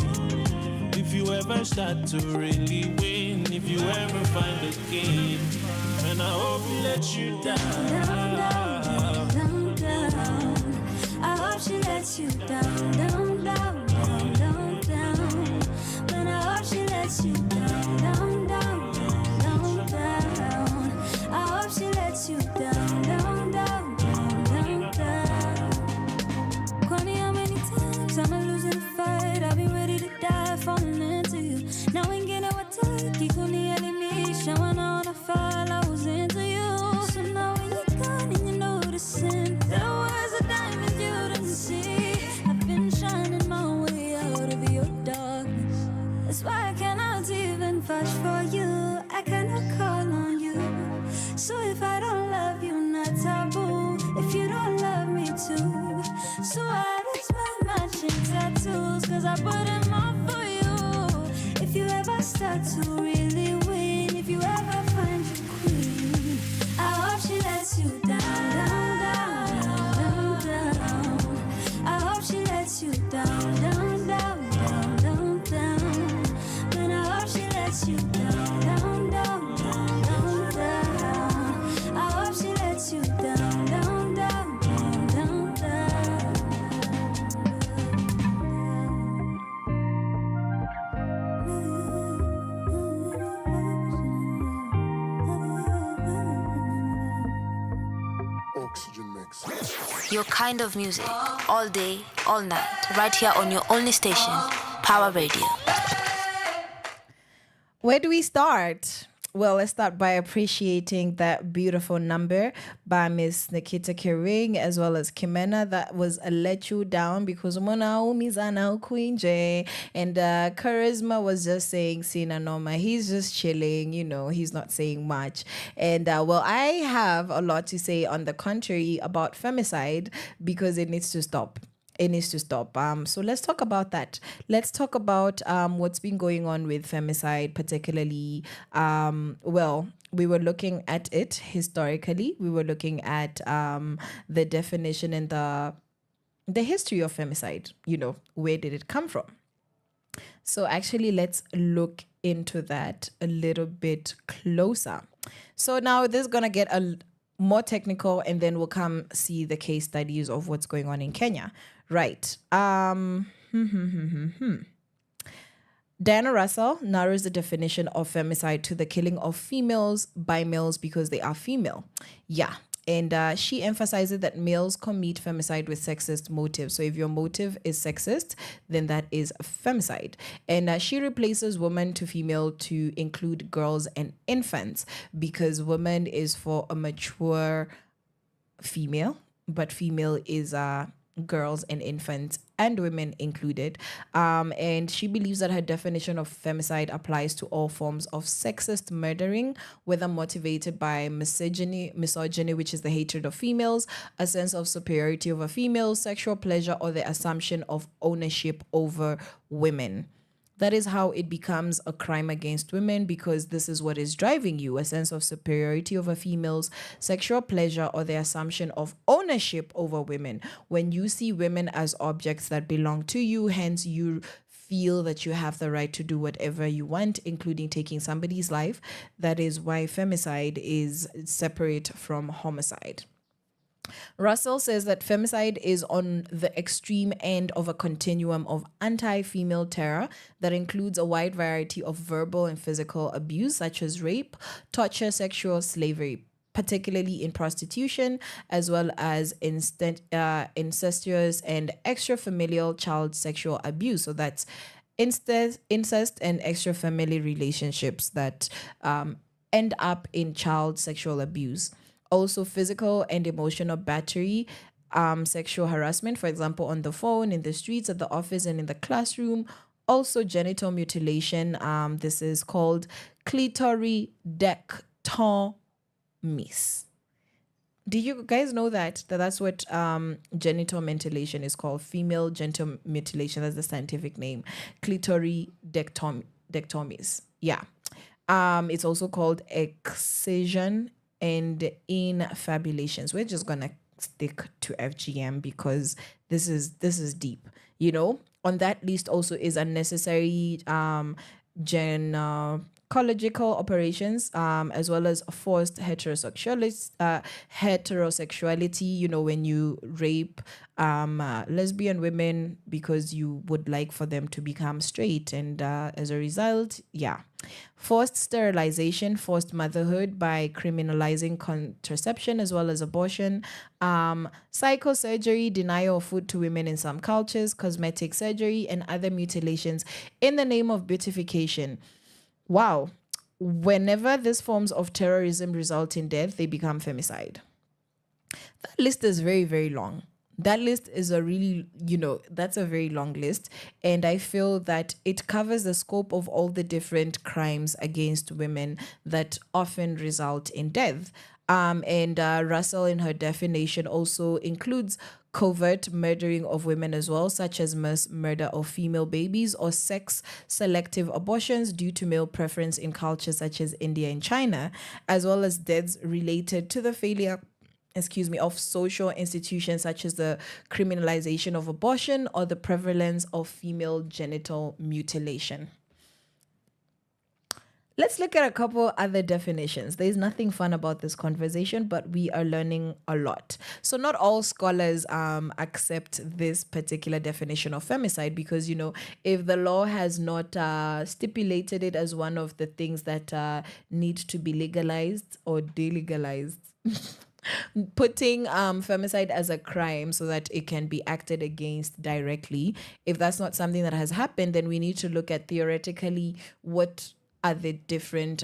If you ever start to really win. If you ever find a game. And I hope he lets you down. Down, down, down, down. I hope she lets you down, down, down, down, down, down. But I hope she lets you down, down, down, down, down. I hope she lets you down, down, down, down, down, down. noticing there was a diamond you didn't see. I've been shining my way out of your darkness. That's why I cannot even vouch for you. I cannot call on you. So if I don't love you, not taboo. If you don't love me too. So I don't spend matching tattoos, cause I put them all for you. If you ever start to really win, if you ever find your queen, I hope she lets you down, down, down, down, down. I hope she lets you down, down, down, down, down, down. And I hope she lets you down, down, down, down, down, down. I hope she lets you down, down, down, down, down, down. Oxygen mix. Your kind of music, all day, all night, right here on your only station, Power Radio. Where do we start? Well, let's start by appreciating that beautiful number by Miss Nikita Kering as well as Kimena. That was a Let You Down because Monaomi's now Queen J. And Charisma was just saying Sina Noma. He's just chilling, you know, he's not saying much. And well, I have a lot to say on the contrary about femicide because it needs to stop. It needs to stop. So let's talk about that. Let's talk about what's been going on with femicide, particularly. Well, we were looking at it historically. We were looking at the definition and the history of femicide. You know, where did it come from? So actually, let's look into that a little bit closer. So now this is gonna get more technical, and then we'll come see the case studies of what's going on in Kenya. Right. Diana Russell narrows the definition of femicide to the killing of females by males because they are female. Yeah. And she emphasizes that males commit femicide with sexist motives. So if your motive is sexist, then that is femicide. And she replaces woman to female to include girls and infants because woman is for a mature female, but female is girls and infants and women included. And she believes that her definition of femicide applies to all forms of sexist murdering, whether motivated by misogyny, which is the hatred of females, a sense of superiority over females, sexual pleasure, or the assumption of ownership over women. That is how it becomes a crime against women because this is what is driving you, a sense of superiority over females, sexual pleasure, or the assumption of ownership over women. When you see women as objects that belong to you, hence you feel that you have the right to do whatever you want, including taking somebody's life. That is why femicide is separate from homicide. Russell says that femicide is on the extreme end of a continuum of anti-female terror that includes a wide variety of verbal and physical abuse, such as rape, torture, sexual slavery, particularly in prostitution, as well as incestuous and extrafamilial child sexual abuse. So that's incest and extrafamily relationships that end up in child sexual abuse. Also physical and emotional battery, sexual harassment, for example, on the phone, in the streets, at the office, and in the classroom. Also genital mutilation. This is called clitoridectomies. Did you guys know that that's what genital mutilation is called? Female genital mutilation, that's the scientific name. Clitoridectomies. Yeah. It's also called excision and infabulations. We're just gonna stick to FGM because this is deep. You know, on that list also is unnecessary gynecological operations, as well as forced heterosexuality. You know, when you rape lesbian women because you would like for them to become straight, and as a result, yeah. Forced sterilization, forced motherhood by criminalizing contraception as well as abortion, psychosurgery, denial of food to women in some cultures, cosmetic surgery, and other mutilations in the name of beautification. Wow. Whenever these forms of terrorism result in death, they become femicide. That list is very, very long. That list is a really, that's a very long list. And I feel that it covers the scope of all the different crimes against women that often result in death. And Russell, in her definition, also includes covert murdering of women as well, such as mass murder of female babies or sex-selective abortions due to male preference in cultures such as India and China, as well as deaths related to the failure of social institutions such as the criminalization of abortion or the prevalence of female genital mutilation. Let's look at a couple other definitions. There's nothing fun about this conversation, but we are learning a lot. So not all scholars accept this particular definition of femicide because, if the law has not stipulated it as one of the things that need to be legalized or delegalized, putting femicide as a crime so that it can be acted against directly, if that's not something that has happened, then we need to look at theoretically what are the different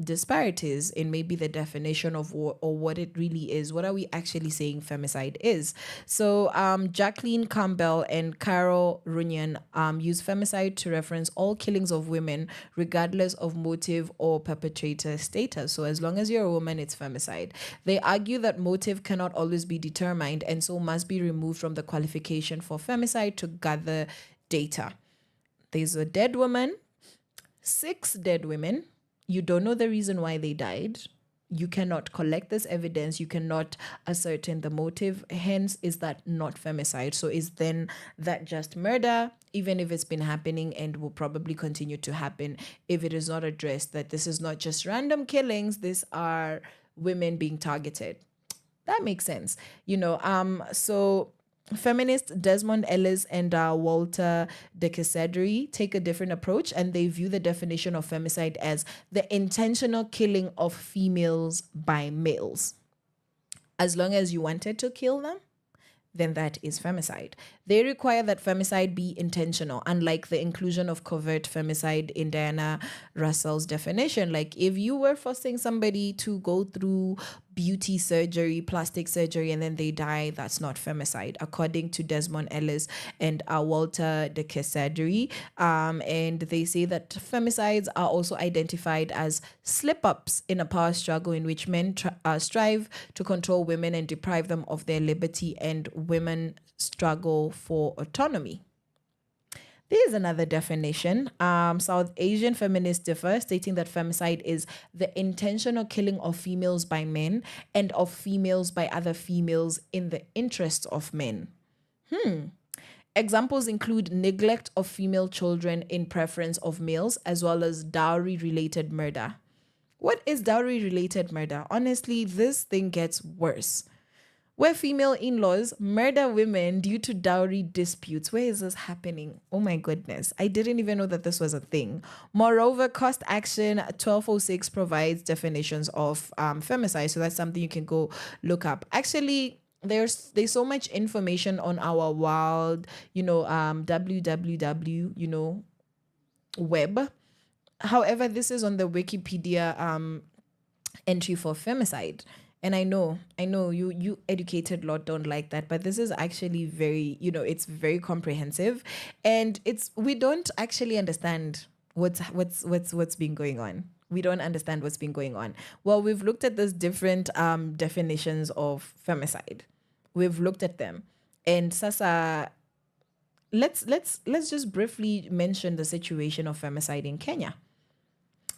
disparities in maybe the definition of or what it really is. What are we actually saying femicide is? So Jacqueline Campbell and Carol Runyan use femicide to reference all killings of women regardless of motive or perpetrator status. So as long as you're a woman, it's femicide. They argue that motive cannot always be determined and so must be removed from the qualification for femicide to gather data. There's a dead woman, 6 dead women. You don't know the reason why they died. You cannot collect this evidence. You cannot ascertain the motive. Hence, is that not femicide? So is then that just murder, even if it's been happening and will probably continue to happen if it is not addressed that this is not just random killings. These are women being targeted. That makes sense. So feminist Desmond Ellis and Walter de Quesadry take a different approach, and they view the definition of femicide as the intentional killing of females by males. As long as you wanted to kill them, then that is femicide. They require that femicide be intentional, unlike the inclusion of covert femicide in Diana Russell's definition. Like if you were forcing somebody to go through beauty surgery, plastic surgery, and then they die, that's not femicide, according to Desmond Ellis and Walter de Quesadry. And they say that femicides are also identified as slip-ups in a power struggle in which men strive to control women and deprive them of their liberty, and women struggle for autonomy. There's another definition. South Asian feminists differ, stating that femicide is the intentional killing of females by men and of females by other females in the interests of men. Examples include neglect of female children in preference of males, as well as dowry-related murder. What is dowry-related murder? Honestly, this thing gets worse. Where female in-laws murder women due to dowry disputes. Where is this happening? Oh my goodness. I didn't even know that this was a thing. Moreover, Cost Action 1206 provides definitions of femicide. So that's something you can go look up. Actually, there's so much information on our wild, www, web. However, this is on the Wikipedia entry for femicide. And I know you educated lot don't like that, but this is actually very, it's very comprehensive, and we don't actually understand what's been going on. We don't understand what's been going on. Well, we've looked at these different definitions of femicide. We've looked at them, and Sasa, let's just briefly mention the situation of femicide in Kenya.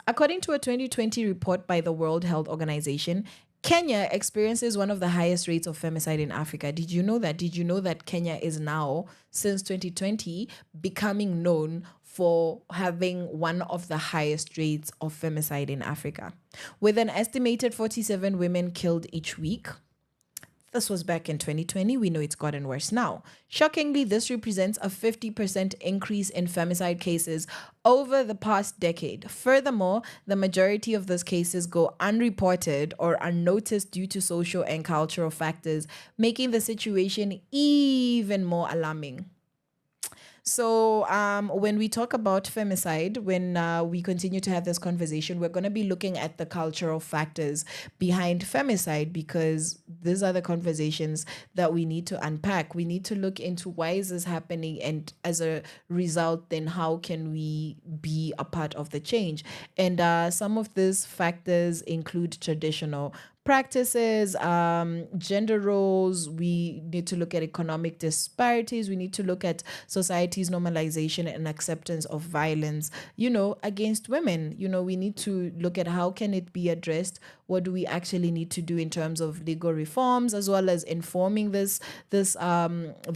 According to a 2020 report by the World Health Organization, Kenya experiences one of the highest rates of femicide in Africa. Did you know that? Did you know that Kenya is now, since 2020, becoming known for having one of the highest rates of femicide in Africa? With an estimated 47 women killed each week. This was back in 2020. We know it's gotten worse now. Shockingly, this represents a 50% increase in femicide cases over the past decade. Furthermore, the majority of those cases go unreported or unnoticed due to social and cultural factors, making the situation even more alarming. So when we talk about femicide, when we continue to have this conversation, we're going to be looking at the cultural factors behind femicide, because these are the conversations that we need to unpack. We need to look into why is this happening, and as a result, then how can we be a part of the change? And some of these factors include traditional practices, gender roles. We need to look at economic disparities. We need to look at society's normalization and acceptance of violence, against women. We need to look at how can it be addressed. What do we actually need to do in terms of legal reforms, as well as informing the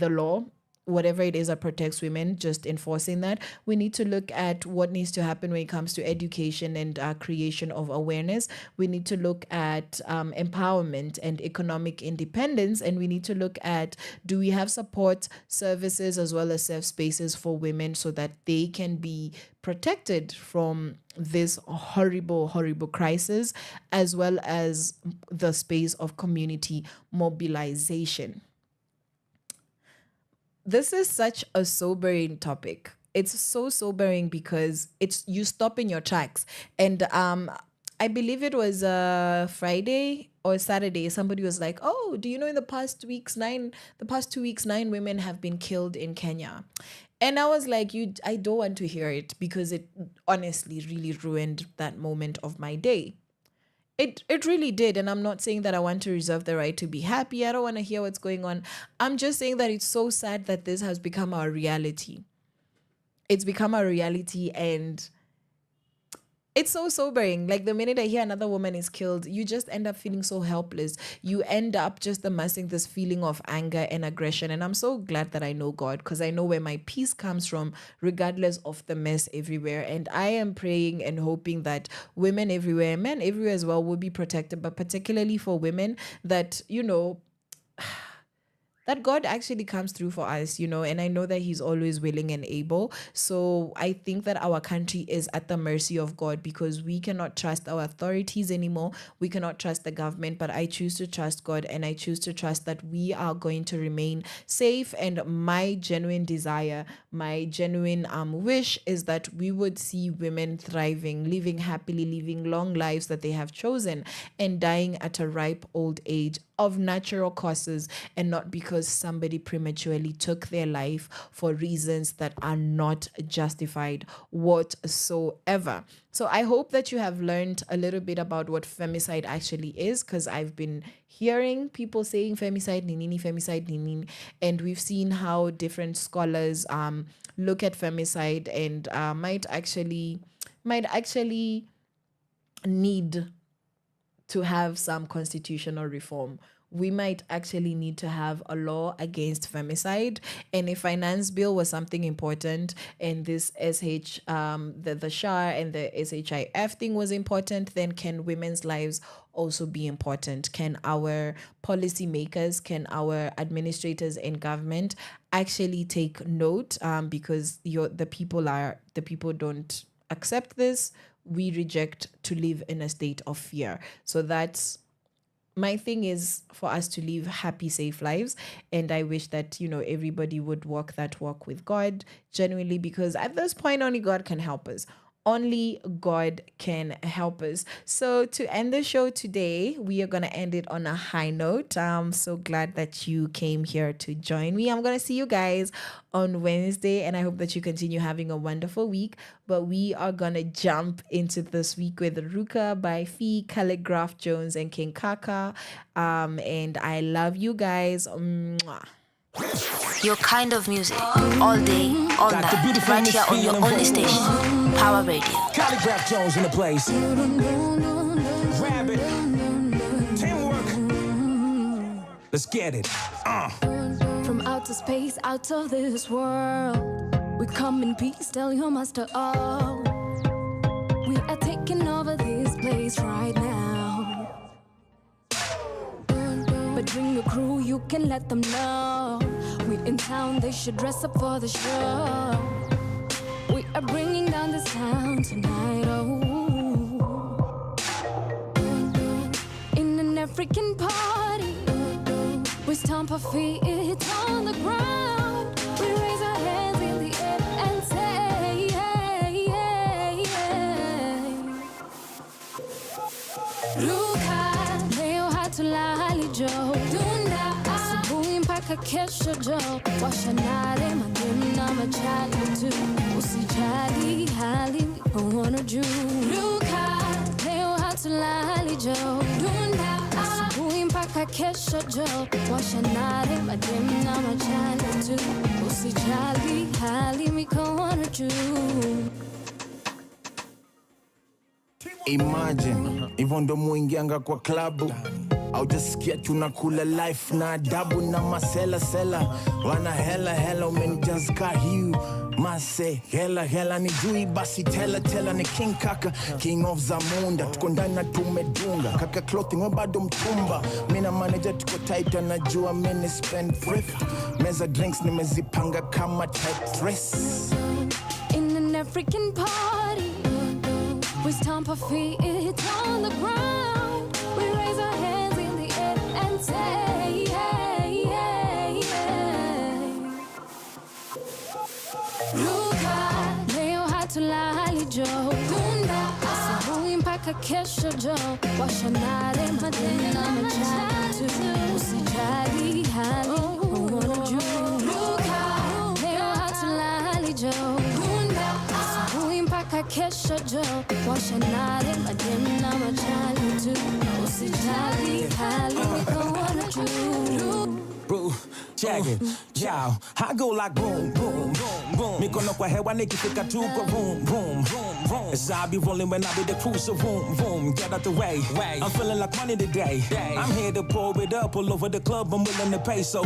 law, whatever it is that protects women, just enforcing that. We need to look at what needs to happen when it comes to education and creation of awareness. We need to look at empowerment and economic independence. And we need to look at, do we have support services as well as safe spaces for women so that they can be protected from this horrible, horrible crisis, as well as the space of community mobilization. This is such a sobering topic. It's so sobering because you stop in your tracks. And I believe it was Friday or Saturday, somebody was like, oh, do you know in the past 2 weeks, 9 women have been killed in Kenya. And I was like, I don't want to hear it, because it honestly really ruined that moment of my day. It really did. And I'm not saying that I want to reserve the right to be happy. I don't want to hear what's going on. I'm just saying that it's so sad that this has become our reality. It's become a reality, and it's so sobering. Like, the minute I hear another woman is killed, you just end up feeling so helpless. You end up just amassing this feeling of anger and aggression. And I'm so glad that I know God, because I know where my peace comes from, regardless of the mess everywhere. And I am praying and hoping that women everywhere, men everywhere as well, will be protected, but particularly for women, that, that God actually comes through for us, and I know that he's always willing and able. So I think that our country is at the mercy of God, because we cannot trust our authorities anymore. We cannot trust the government, but I choose to trust God, and I choose to trust that we are going to remain safe. And my genuine desire, my genuine wish is that we would see women thriving, living happily, living long lives that they have chosen, and dying at a ripe old age of natural causes, and not because somebody prematurely took their life for reasons that are not justified whatsoever. So I hope that you have learned a little bit about what femicide actually is, because I've been hearing people saying femicide, ninini, and we've seen how different scholars look at femicide, and might actually need to have some constitutional reform. We might actually need to have a law against femicide. And if finance bill was something important, and this the SHAR and the SHIF thing was important, then can women's lives also be important? Can our policymakers, can our administrators in government actually take note? Because the people don't accept this. We reject to live in a state of fear. So that's my thing, is for us to live happy, safe lives. And I wish that, everybody would walk that walk with God genuinely, because at this point, only God can help us. Only God can help us. So to end the show today, we are going to end it on a high note. I'm so glad that you came here to join me. I'm going to see you guys on Wednesday, and I hope that you continue having a wonderful week. But we are going to jump into this week with Ruka by Fee, Calligraph Jones, and King Kaka. And I love you guys. Mwah. Your kind of music, all day, all night, right here on your only station, Power Radio. Calligraph Jones in the place. Rabbit. Teamwork. Let's get it. From outer space, out of this world, we come in peace, tell your master all. We are taking over this place right now. But bring your crew, you can let them know. We in town, they should dress up for the show. We are bringing down this town tonight, oh. In an African party, we stomp our feet on the ground. We raise our hands in the air. kesho jo. Washa nare madem na machali tu. Usijali hali mikono juu. Ruka leo hatulali jo. Dunda asubuhi mpaka kesho jo. Washa nare madem na machali tu. Usijali hali mikono juu. Imagine, hivyo ndo muingianga kwa klabu au jasikia tunakula life na adabu na masela sela wana hela umenijazka hiu mase hela ni jui basi tela ni king kaka king of Zamunda tuko ndani na tumedunga kaka clothing we bado mtumba mina manager tuko tight anajua mini spend thrift meza drinks nimezipanga kama tight dress in an African party. We stomp our feet on the ground. We raise our hands in the air and say, hey, hey, hey. Ruka, leo hatulali jo. Dunda, asubuhi mpaka kesho jo. Washa nare madem na machali tu. Usijali hali mikono juu. Ruka, leo hatulali jo. Dunda, asubuhi mpaka kesho jo. Washa nare madem na machali tu. Usijali hali mikono juu. Boo, check it, yo, I go like boom, boom, boom, boom. Mikono kwa hewa nikifika tu kwa boom, boom, boom, boom. As I be rolling when I be the cruiser, boom, boom. Get out the way, I'm feeling like money today. I'm here to pour it up all over the club, I'm willing to pay, so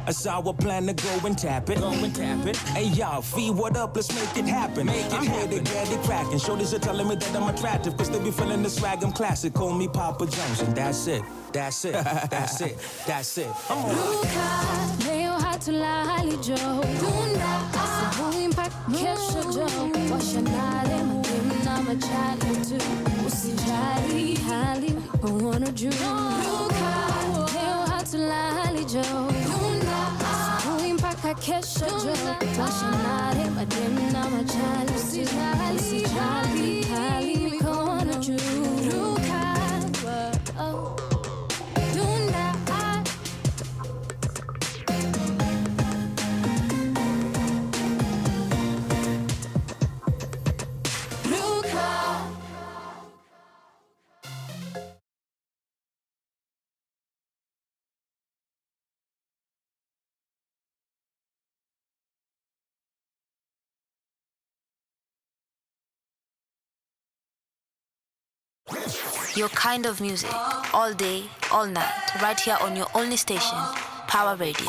that's how I plan to go and tap it. Hey y'all, feed what up, let's make it happen. I'm here to get it cracking. Shorties are telling me that I'm attractive, cause they be feeling the swag, I'm classic. Call me Papa Jones, and that's it. That's it. I'm on. Ruka, leo hatulali jo. Dunda, asubuhi mpaka kesho jo. Washa nare madem na machali tu. Usijali hali mikono juu. Ruka, leo hatulali jo. Dunda, asubuhi mpaka kesho jo. Washa nare madem na machali tu. Usijali hali mikono juu. Ruka, oh. Your kind of music, all day, all night, right here on your only station, Power Radio.